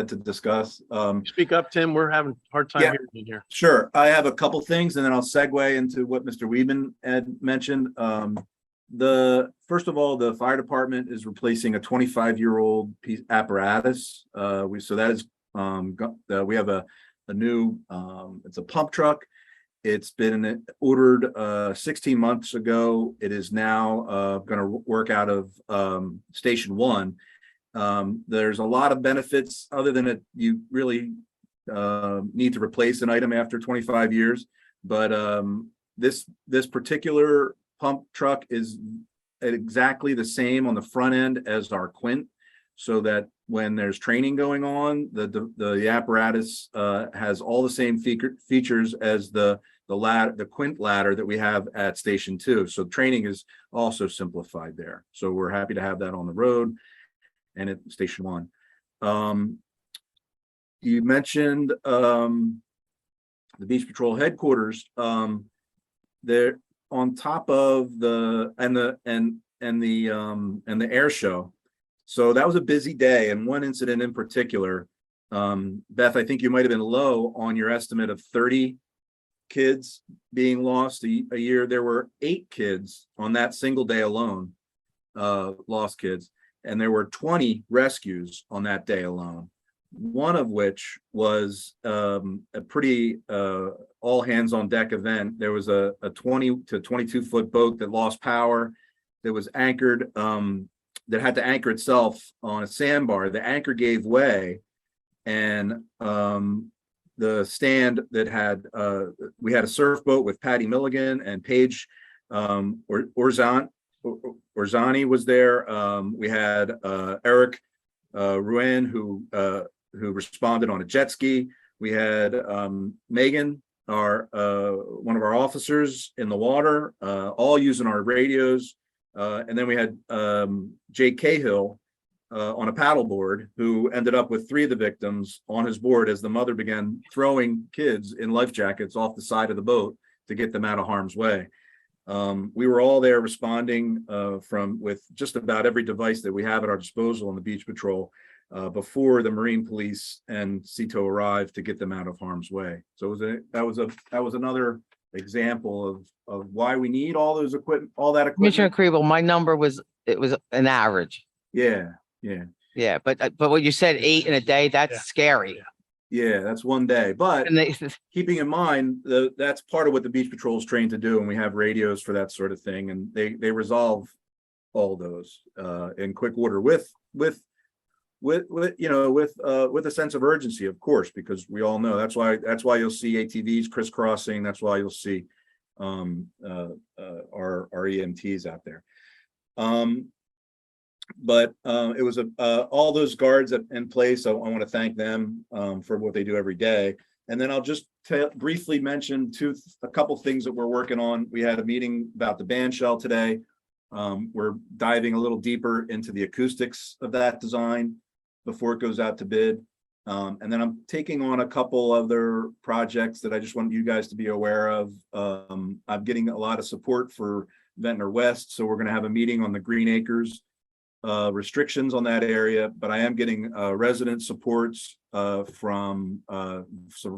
to discuss. Speak up, Tim. We're having a hard time Yeah. hearing you here. Sure, I have a couple things and then I'll segue into what Mr. Weedman had mentioned. First of all, the fire department is replacing a 25-year-old piece apparatus. We have a new it's a pump truck. It's been ordered 16 months ago. It is now going to work out of Station 1. There's a lot of benefits other than it. You really need to replace an item after 25 years. But this particular pump truck is exactly the same on the front end as our Quint, so that when there's training going on, the apparatus has all the same features as the Quint ladder that we have at Station 2. So training is also simplified there. So we're happy to have that on the road and at Station 1. You mentioned the Beach Patrol headquarters. They're on top of the air show. So that was a busy day, and one incident in particular, Beth, I think you might have been low on your estimate of 30 kids being lost a year. There were 8 kids on that single day alone, lost kids, and there were 20 rescues on that day alone. One of which was a pretty all hands on deck event. There was a 20 to 22 foot boat that lost power, that was anchored, that had to anchor itself on a sandbar. The anchor gave way, and the stand that had we had a surf boat with Patty Milligan and Paige Orzani was there. We had Eric Ruan who responded on a jet ski. We had Megan, one of our officers in the water, all using our radios. And then we had Jake Cahill, on a paddleboard who ended up with 3 of the victims on his board as the mother began throwing kids in life jackets off the side of the boat to get them out of harm's way. We were all there responding with just about every device that we have at our disposal on the beach patrol before the Marine Police and CETO arrived to get them out of harm's way. So that was another example of why we need all those equipment, all that Commissioner equipment. Kribel, my number was, it was an average. Yeah. Yeah, but what you said 8 in a day, that's Yeah. scary. Yeah, that's one day, but And they, keeping in mind that's part of what the beach patrol is trained to do, and we have radios for that sort of thing, and they resolve all those in quick order with a sense of urgency, of course, because we all know that's why you'll see ATVs crisscrossing. That's why you'll see our EMTs out there. But it was all those guards in place. So I want to thank them for what they do every day. And then I'll just briefly mention a couple things that we're working on. We had a meeting about the band shell today. We're diving a little deeper into the acoustics of that design before it goes out to bid. And then I'm taking on a couple other projects that I just want you guys to be aware of. I'm getting a lot of support for Ventnor West. So we're going to have a meeting on the Green Acres restrictions on that area, but I am getting resident supports for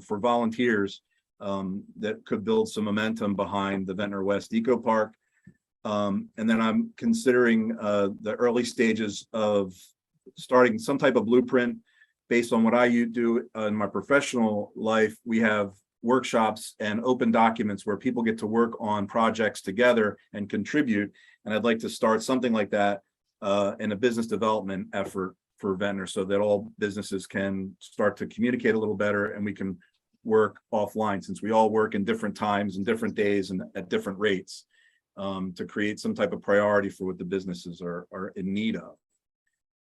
volunteers that could build some momentum behind the Ventnor West Eco Park. And then I'm considering the early stages of starting some type of blueprint based on what I do in my professional life. We have workshops and open documents where people get to work on projects together and contribute. And I'd like to start something like that in a business development effort for Ventnor, so that all businesses can start to communicate a little better and we can work offline, since we all work in different times and different days and at different rates, to create some type of priority for what the businesses are in need of.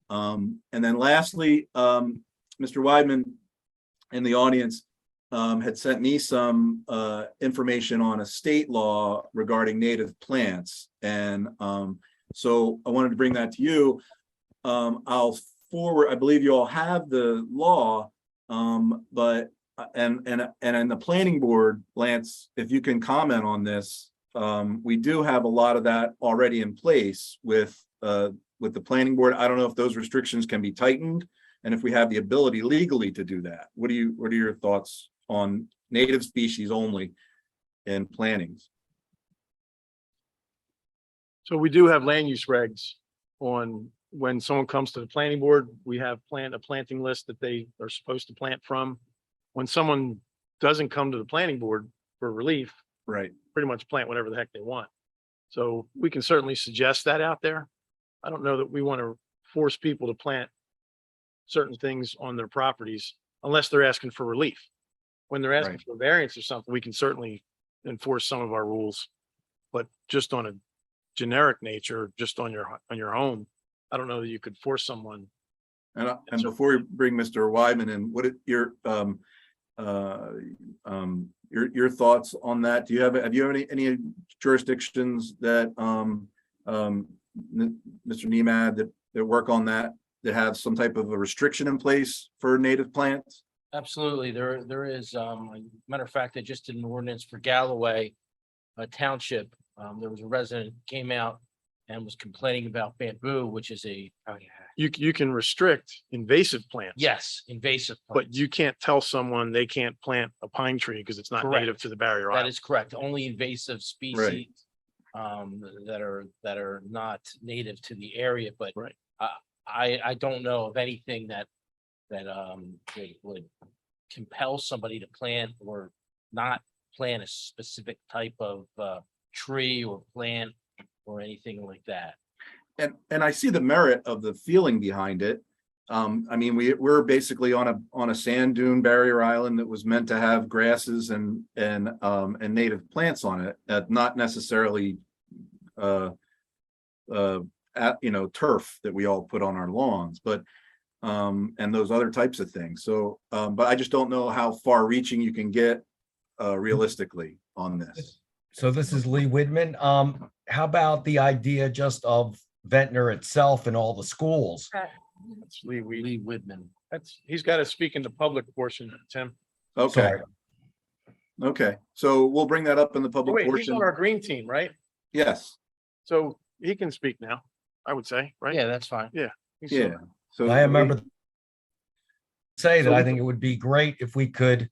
And then lastly, Mr. Weidman in the audience had sent me some information on a state law regarding native plants. And so I wanted to bring that to you. I'll forward, I believe you all have the law, but and in the planning board, Lance, if you can comment on this, we do have a lot of that already in place with the planning board. I don't know if those restrictions can be tightened and if we have the ability legally to do that. What are your thoughts on native species only in plantings? So we do have land use regs on when someone comes to the planning board, we have a planting list that they are supposed to plant from. When someone doesn't come to the planning board for relief, Right. pretty much plant whatever the heck they want. So we can certainly suggest that out there. I don't know that we want to force people to plant certain things on their properties unless they're asking for relief. When they're asking Right. for a variance or something, we can certainly enforce some of our rules. But just on a generic nature, just on your home, I don't know that you could force someone. And before we bring Mr. Weidman in, what your thoughts on that? Have you any jurisdictions that Mr. Nemad that work on that have some type of a restriction in place for native plants? Absolutely. There is, matter of fact, I just did an ordinance for Galloway Township. There was a resident came out and was complaining about bamboo, which is You can restrict invasive plants. yes, invasive. But plants. you can't tell someone they can't plant a pine tree because it's not Correct. native to the barrier That island. is correct. Only invasive species that are not native to the area, but Right. I don't know of anything that would compel somebody to plant or not plant a specific type of tree or plant or anything like that. And I see the merit of the feeling behind it. I mean, we're basically on a sand dune barrier island that was meant to have grasses and native plants on it, not necessarily turf that we all put on our lawns, but and those other types of things. So, but I just don't know how far reaching you can get realistically on this. So this is Lee Widman. How about the idea just of Ventnor itself and all the schools? That's Lee Weed. Lee Whitman. He's got to speak in the public portion, Tim. Okay, Sorry. okay. So we'll bring that up in the Oh, public wait, he's portion. on our green team, right? Yes, So he can speak now, I would say, right? Yeah, that's fine. He's yeah. So I remember say So that I we- think it would be great if we could.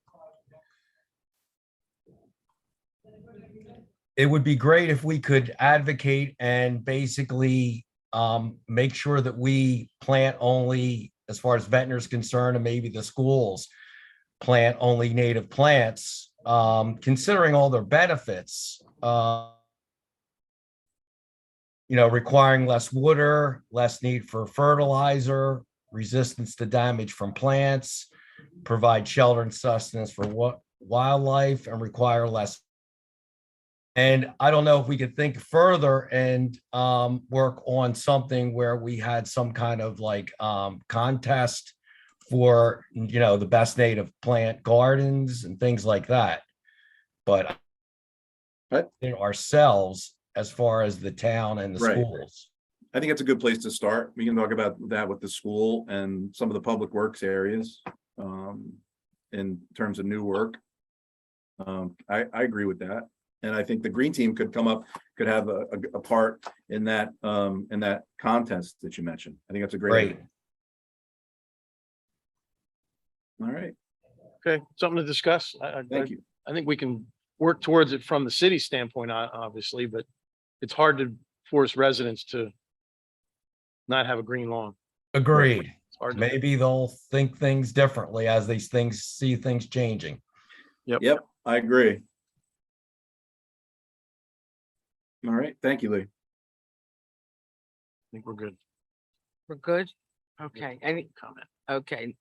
It would be great if we could advocate and basically make sure that we plant only, as far as Ventnor is concerned, and maybe the schools plant only native plants, considering all their benefits. Requiring less water, less need for fertilizer, resistance to damage from plants, provide shelter and sustenance for wildlife, and require less. And I don't know if we could think further and work on something where we had some kind of like contest for, the best native plant gardens and things like that. But ourselves, as far as the town and the Right. schools. I think it's a good place to start. We can talk about that with the school and some of the public works areas. In terms of new work. I agree with that. And I think the green team could could have a part in that contest that you mentioned. I think that's a great. Great. All right, Okay, something to discuss. thank you. I think we can work towards it from the city standpoint, obviously, but it's hard to force residents to not have a green lawn. Agreed. It's hard to- Maybe they'll think things differently as these things see things changing. Yep, I agree. All right, thank you, Lee. I think we're good. We're good? Okay, any, Comment. okay.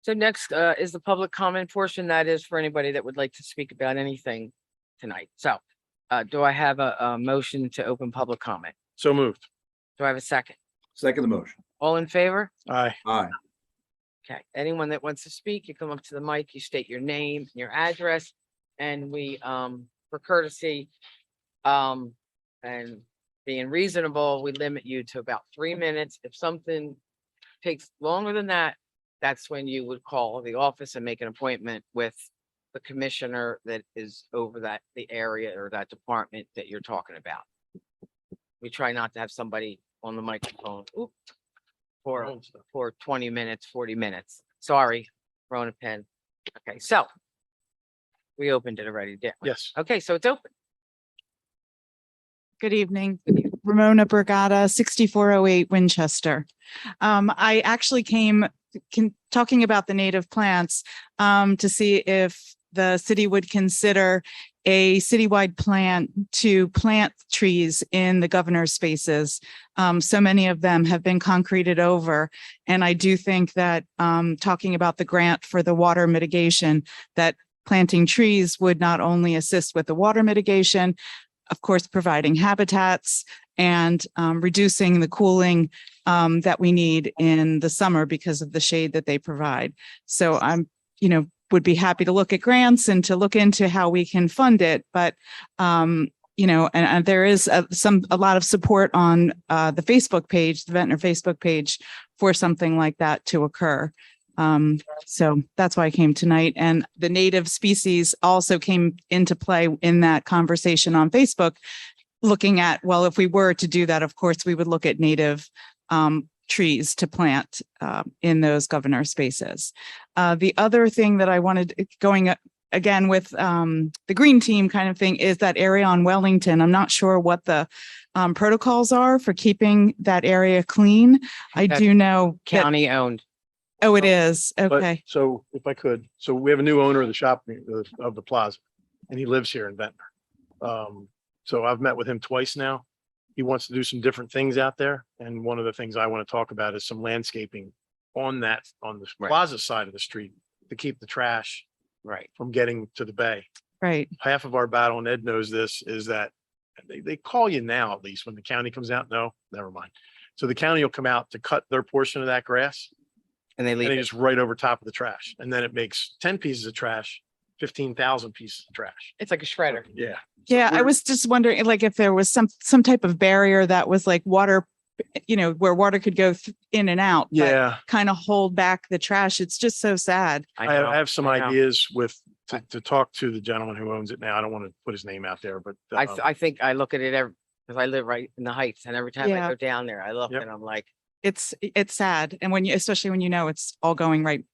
So next is the public comment portion. That is for anybody that would like to speak about anything tonight. So do I have a motion to open public comment? So moved. Do I have a second? Second the motion. All in favor? Aye. Aye. Okay, anyone that wants to speak, you come up to the mic, you state your name, your address, and we, for courtesy, and being reasonable, we limit you to about 3 minutes. If something takes longer than that, that's when you would call the office and make an appointment with the commissioner that is over the area or that department that you're talking about. We try not to have somebody on the microphone, for 20 minutes, 40 minutes. Sorry, throwing a pen. Okay, so we opened it already, didn't we? Yes. Okay, so it's open. Good evening, Ramona Brigada, 6408 Winchester. I actually came talking about the native plants to see if the city would consider a citywide plan to plant trees in the governor's spaces. So many of them have been concreted over. And I do think that talking about the grant for the water mitigation, that planting trees would not only assist with the water mitigation, of course, providing habitats and reducing the cooling that we need in the summer because of the shade that they provide. So I'm, would be happy to look at grants and to look into how we can fund it. But, and there is a lot of support on the Facebook page, the Ventnor Facebook page for something like that to occur. So that's why I came tonight. And the native species also came into play in that conversation on Facebook, looking at, well, if we were to do that, of course, we would look at native trees to plant in those governor spaces. The other thing that I wanted going again with the green team kind of thing is that area on Wellington. I'm not sure what the protocols are for keeping that area clean. I That's do know that, County owned. oh, it is. But Okay. so if I could, so we have a new owner of the shopping of the plaza, and he lives here in Ventnor. So I've met with him twice now. He wants to do some different things out there. And one of the things I want to talk about is some landscaping on the Right. plaza side of the street to keep the trash Right. from getting to the bay. Right. Half of our battle, and Ed knows this, is that they call you now, at least when the county comes out. No, never mind. So the county will come out to cut their portion of that grass, And they and leave they it. just right over top of the trash. And then it makes 10 pieces of trash, 15,000 pieces of trash. It's like a shredder. Yeah. Yeah, I we're- was just wondering, like, if there was some type of barrier that was like water where water could go in and out. Yeah, Kind of hold back the trash. It's just so sad. I have some I know. ideas to talk to the gentleman who owns it now. I don't want to put his name out there, but I think I look at it because I live right in the Heights, and every time I Yeah. go down there, I look Yep. and I'm like, It's sad. And especially when it's all going right,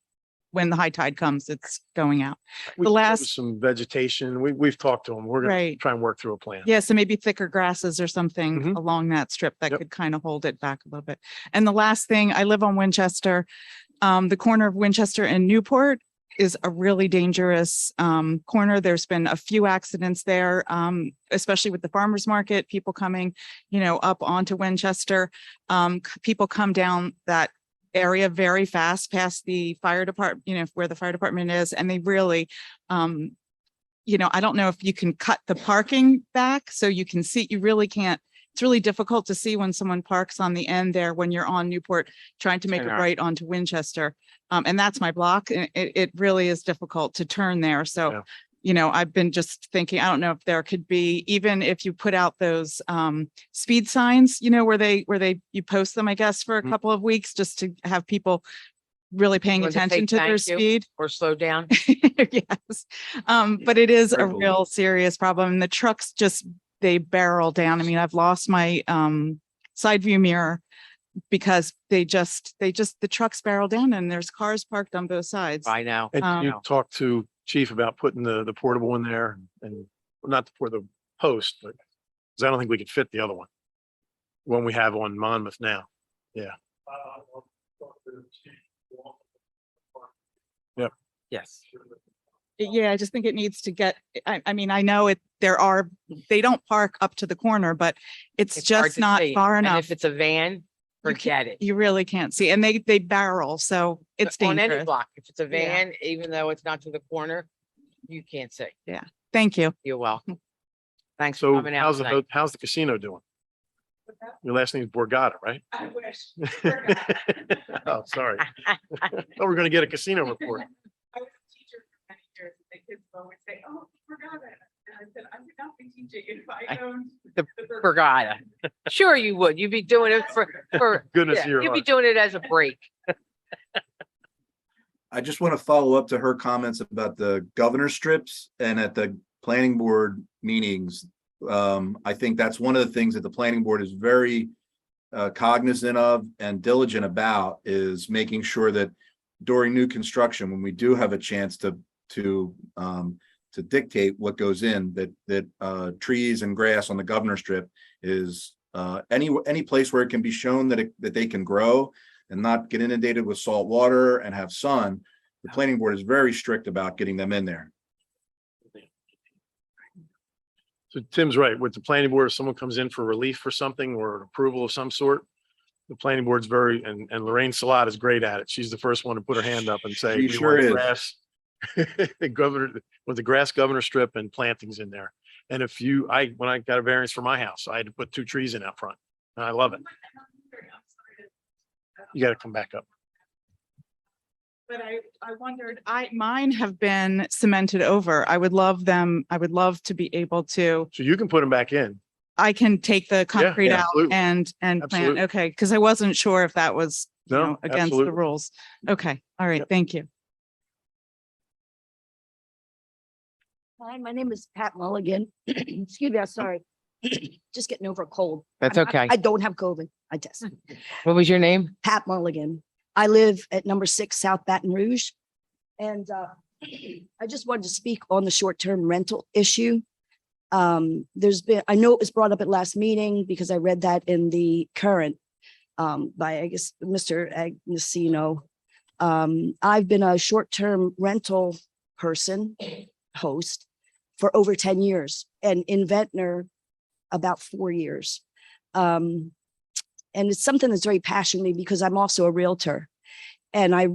when the high tide comes, it's going out. we the propose last- some vegetation. We've talked to him. We're gonna Right. try and work through a plan. Yeah, so maybe thicker grasses or something Mhm. along that strip that Yep. could kind of hold it back a little bit. And the last thing, I live on Winchester. The corner of Winchester and Newport is a really dangerous corner. There's been a few accidents there, especially with the farmer's market, people coming, up onto Winchester. People come down that area very fast past the fire department, where the fire department is, and they really, I don't know if you can cut the parking back so you can see, you really can't. It's really difficult to see when someone parks on the end there when you're on Newport trying to make it Turn right onto Winchester. And that's my block. And it really is difficult to turn there. So, I've been just thinking, I don't know if there could be, even if you put out those speed signs, where you post them, I guess, for a Mhm. couple of weeks, just to have people really paying Want to say attention to their thank you? speed. or slow down. Yes. But it is a Very real serious problem. And the trucks they barrel down. I mean, I've lost my side view mirror because the trucks barrel down and there's cars parked on both sides. I know. And you No. talked to Chief about putting the portable in there and not for the post, but because I don't think we could fit the other one we have on Monmouth now. Yes. Yeah, I just think it needs to get, I mean, I know they don't park up to the corner, but it's It's hard just to not see. far And enough. if it's a van, You forget it. You really can't see. And they barrel, so it's On any dangerous. block, if it's a Yeah. van, even though it's not to the corner, you can't see. Thank you. You're welcome. Thanks for So coming out tonight. how's the casino doing? Your last name is Borgata, right? I wish. Oh, sorry. Oh, we're gonna get a casino report. I was a teacher for many years, and the kids would always say, oh, I forgot it. And I said, I would not be teaching if I owned. The Borgata. Sure you would. You'd be doing it for Goodness yeah, of your you'd be heart. doing it as a break. I just want to follow up to her comments about the governor strips and at the planning board meetings. I think that's one of the things that the planning board is very cognizant of and diligent about, is making sure that during new construction, when we do have a chance to dictate what goes in, that trees and grass on the governor strip is any place where it can be shown that they can grow and not get inundated with salt water and have sun. The planning board is very strict about getting them in there. So Tim's right. With the planning board, if someone comes in for relief for something or an approval of some sort, the planning board's and Lorraine Salat is great at it. She's the first one to put her hand up and say, She we sure want is. grass. The governor, with the grass governor strip and plantings in there. And when I got a variance for my house, I had to put 2 trees in out front. And I love it. You got to come back up. But I wondered, mine have been cemented over. I would love to be able to, So you can put them back in. I can take the concrete out absolutely. and plant. Absolutely. Okay, because I wasn't sure if that was No, against the absolutely. rules. Okay, all right, Yep. thank you. Hi, my name is Pat Mulligan. Excuse me, I'm sorry. Just getting over a cold. That's I'm- okay. I don't have COVID. I test. What was your name? Pat Mulligan. I live at number 6 South Baton Rouge. And I just wanted to speak on the short-term rental issue. I know it was brought up at last meeting because I read that in the current by, I guess, Mr. Agnesino. I've been a short-term rental host for over 10 years, and in Ventnor about 4 years. And it's something that's very passionate because I'm also a realtor. And I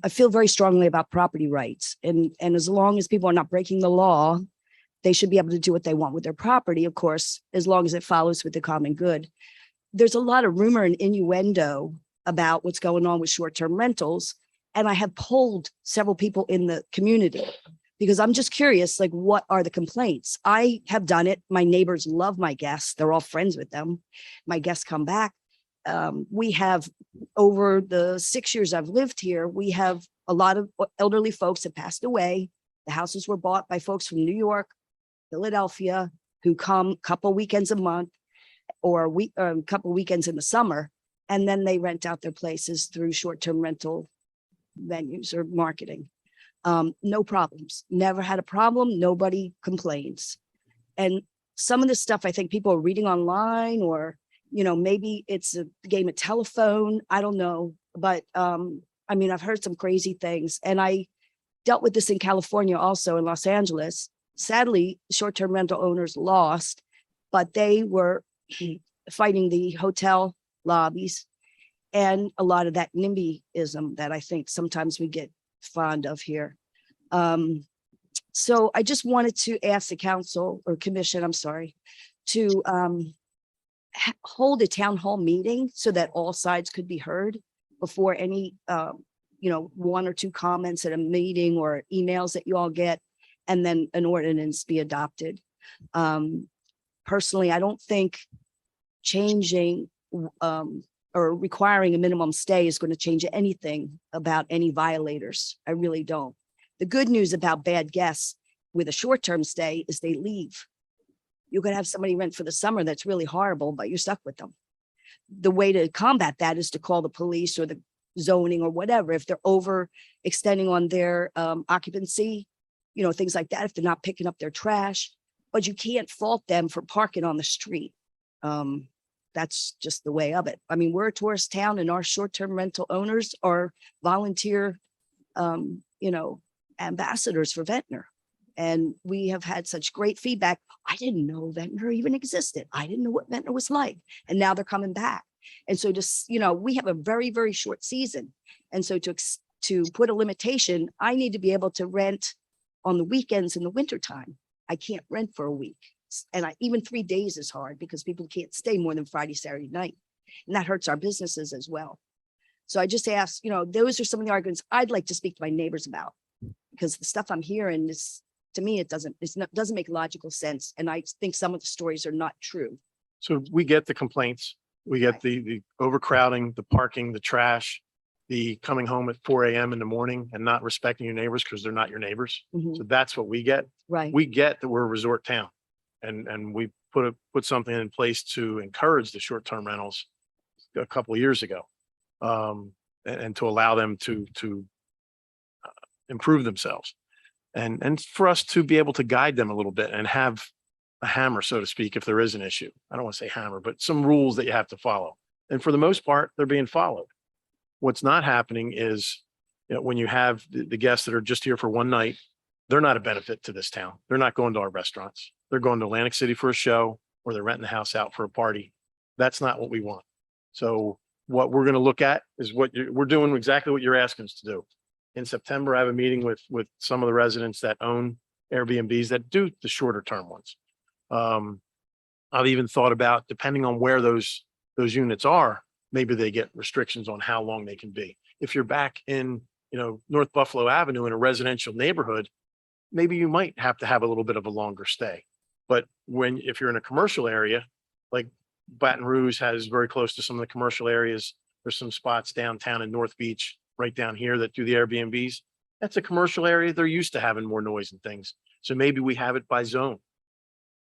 feel very strongly about property rights. And as long as people are not breaking the law, they should be able to do what they want with their property, of course, as long as it follows with the common good. There's a lot of rumor and innuendo about what's going on with short-term rentals. And I have polled several people in the community because I'm just curious, like, what are the complaints? I have done it. My neighbors love my guests. They're all friends with them. My guests come back. We have, over the 6 years I've lived here, we have a lot of elderly folks that passed away. The houses were bought by folks from New York, Philadelphia, who come a couple weekends a month or a couple weekends in the summer, and then they rent out their places through short-term rental venues or marketing. No problems, never had a problem. Nobody complains. And some of the stuff I think people are reading online, or, maybe it's a game of telephone. I don't know. But I mean, I've heard some crazy things, and I dealt with this in California, also in Los Angeles. Sadly, short-term rental owners lost, but they were fighting the hotel lobbies and a lot of that NIMBYism that I think sometimes we get fond of here. So I just wanted to ask the council or commission, I'm sorry, to hold a town hall meeting so that all sides could be heard before any, one or two comments at a meeting or emails that you all get, and then an ordinance be adopted. Personally, I don't think changing or requiring a minimum stay is going to change anything about any violators. I really don't. The good news about bad guests with a short-term stay is they leave. You could have somebody rent for the summer that's really horrible, but you're stuck with them. The way to combat that is to call the police or the zoning or whatever. If they're overextending on their occupancy, things like that, if they're not picking up their trash, but you can't fault them for parking on the street. That's just the way of it. I mean, we're a tourist town, and our short-term rental owners are volunteer, ambassadors for Ventnor. And we have had such great feedback. I didn't know Ventnor even existed. I didn't know what Ventnor was like. And now they're coming back. And so just, we have a very, very short season. And so to put a limitation, I need to be able to rent on the weekends in the wintertime. I can't rent for a week. And even 3 days is hard because people can't stay more than Friday, Saturday night. And that hurts our businesses as well. So I just asked, those are some of the arguments I'd like to speak to my neighbors about, because the stuff I'm hearing is, to me, it doesn't make logical sense. And I think some of the stories are not true. So we get the complaints. We get the overcrowding, the parking, the trash, the coming home at 4 a.m. in the morning and not respecting your neighbors because they're not your neighbors. Mhm. So that's what we get. Right. We get that we're a resort town, and we put something in place to encourage the short-term rentals a couple of years ago, and to allow them to improve themselves, and for us to be able to guide them a little bit and have a hammer, so to speak, if there is an issue. I don't want to say hammer, but some rules that you have to follow. And for the most part, they're being followed. What's not happening is, when you have the guests that are just here for one night, they're not a benefit to this town. They're not going to our restaurants. They're going to Atlantic City for a show, or they're renting the house out for a party. That's not what we want. So what we're going to look at is we're doing exactly what you're asking us to do. In September, I have a meeting with some of the residents that own Airbnbs that do the shorter term ones. I've even thought about, depending on where those units are, maybe they get restrictions on how long they can be. If you're back in, North Buffalo Avenue in a residential neighborhood, maybe you might have to have a little bit of a longer stay. But if you're in a commercial area, like Baton Rouge has very close to some of the commercial areas, there's some spots downtown in North Beach, right down here, that do the Airbnbs. That's a commercial area. They're used to having more noise and things. So maybe we have it by zone,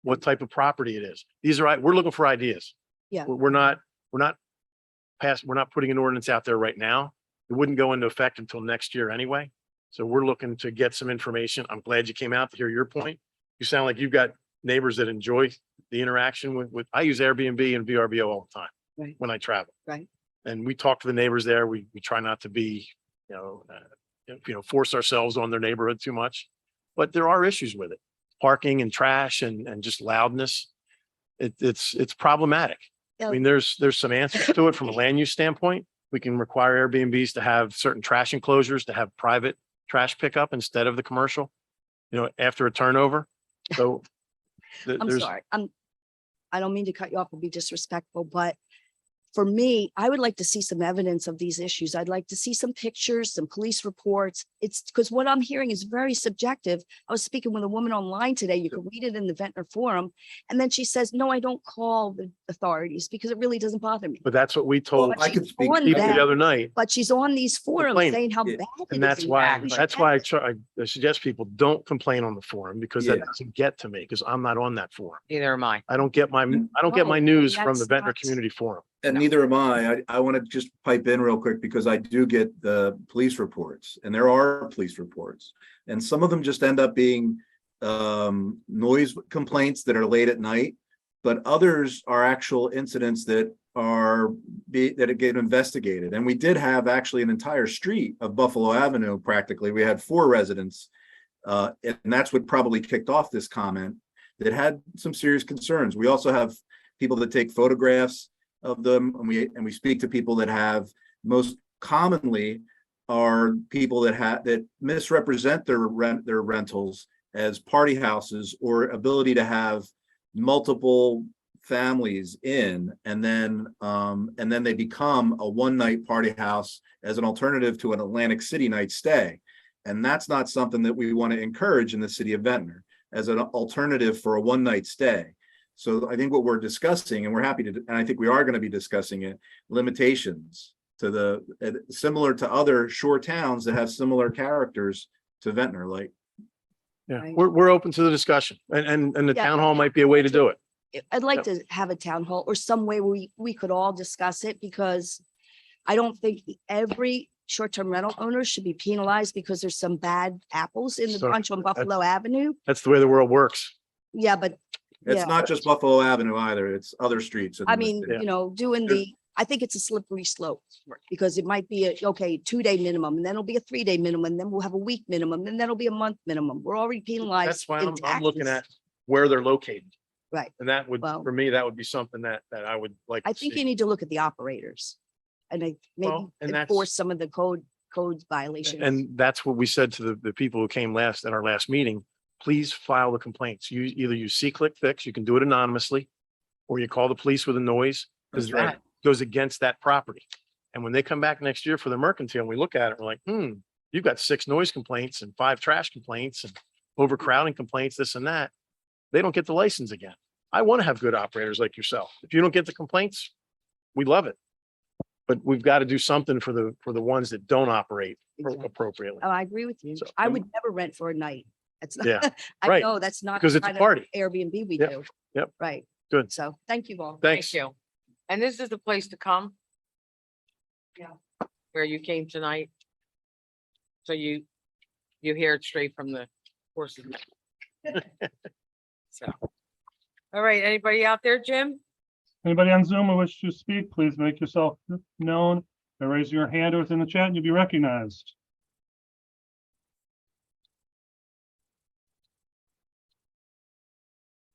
what type of property it is. We're looking for ideas. Yeah. We're not putting an ordinance out there right now. It wouldn't go into effect until next year anyway. So we're looking to get some information. I'm glad you came out to hear your point. You sound like you've got neighbors that enjoy the interaction with I use Airbnb and VRBO all the time. Right. When I travel. Right. And we talk to the neighbors there. We try not to be, force ourselves on their neighborhood too much, but there are issues with it. Parking and trash and just loudness. It's problematic. Yeah. I mean, there's some answers to it from a land use standpoint. We can require Airbnbs to have certain trash enclosures, to have private trash pickup instead of the commercial, after a turnover. So I'm sorry. I don't mean to cut you off or be disrespectful, but for me, I would like to see some evidence of these issues. I'd like to see some pictures, some police reports. It's because what I'm hearing is very subjective. I was speaking with a woman online today. You can read it in the Ventnor forum. And then she says, no, I don't call the authorities because it really doesn't bother me. But that's what we Well, told I could speak. on people that. the other night. But she's on these forums Complaining. saying how Yeah. bad it is. And that's and why, we should that's why I have it. try, I suggest people don't complain on the forum because that Yeah. doesn't get to me because I'm not on that forum. Neither am I. I don't get my No, news from the that's Ventnor not- Community Forum. And neither am I. I want to just pipe in real quick because I do get the police reports and there are police reports. And some of them just end up being noise complaints that are late at night. But others are actual incidents that get investigated. And we did have actually an entire street of Buffalo Avenue practically. We had 4 residents. And that's what probably kicked off this comment that had some serious concerns. We also have people that take photographs of them, and we speak to people that have, most commonly are people that misrepresent their rentals as party houses or ability to have multiple families in, and then they become a one-night party house as an alternative to an Atlantic City night stay. And that's not something that we want to encourage in the city of Ventnor as an alternative for a one-night stay. So I think what we're discussing, and we're happy to, and I think we are going to be discussing it, limitations to similar to other shore towns that have similar characters to Ventnor, like. Yeah, Right. we're open to the discussion and the Yeah. town hall might be a way to do it. I'd like to have a town hall or some way where we could all discuss it because I don't think every short-term rental owner should be penalized because there's some bad apples in the So bunch on Buffalo Avenue. That's the way the world works. Yeah, but It's Yeah. not just Buffalo Avenue either, it's other streets. in I the mean, city. you know, doing I think it's a slippery slope. Because it might be okay, 2-day minimum, and then it'll be a 3-day minimum, and then we'll have a week minimum, and then it'll be a month minimum. We're already penalized. That's why in I'm looking at taxes. where they're located. Right. And that would, Well- for me, that would be something that I would like. I to think see. you need to look at the operators. And maybe Well, and that's- enforce some of the codes violations. And that's what we said to the people who came last at our last meeting. Please file the complaints. You either use C-Click Fix, you can do it anonymously, or you call the police with a noise, because That's right. that goes against that property. And when they come back next year for the mercantile, and we look at it, we're like, you've got 6 noise complaints and 5 trash complaints and overcrowding complaints, this and that. They don't get the license again. I want to have good operators like yourself. If you don't get the complaints, we love it. But we've got to do something for the ones that don't operate Exactly. appropriately. Oh, I agree with you. So, I and- would never rent for a night. That's Yeah, not, I right. know that's not. Because the it's a kind of party. Airbnb we Yep, do. yep. Right. Good. So thank you all. Thanks. Thank you. And this is the place to come? Yeah. Where you came tonight? So you hear it straight from the horse's mouth. So, all right, anybody out there, Jim? Anybody on Zoom who wishes to speak, please make yourself known by raising your hand or within the chat and you'll be recognized.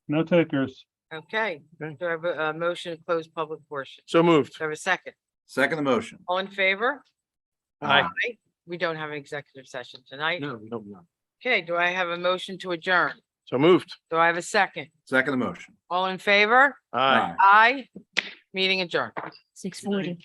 No takers. Okay, Okay. do I have a motion to close public portion? So moved. Do I have a second? Second the motion. All in favor? Aye. We don't have an executive session tonight. No. Okay, do I have a motion to adjourn? So moved. Do I have a second? Second the motion. All in favor? Aye. Aye. Meeting adjourned. 6:40.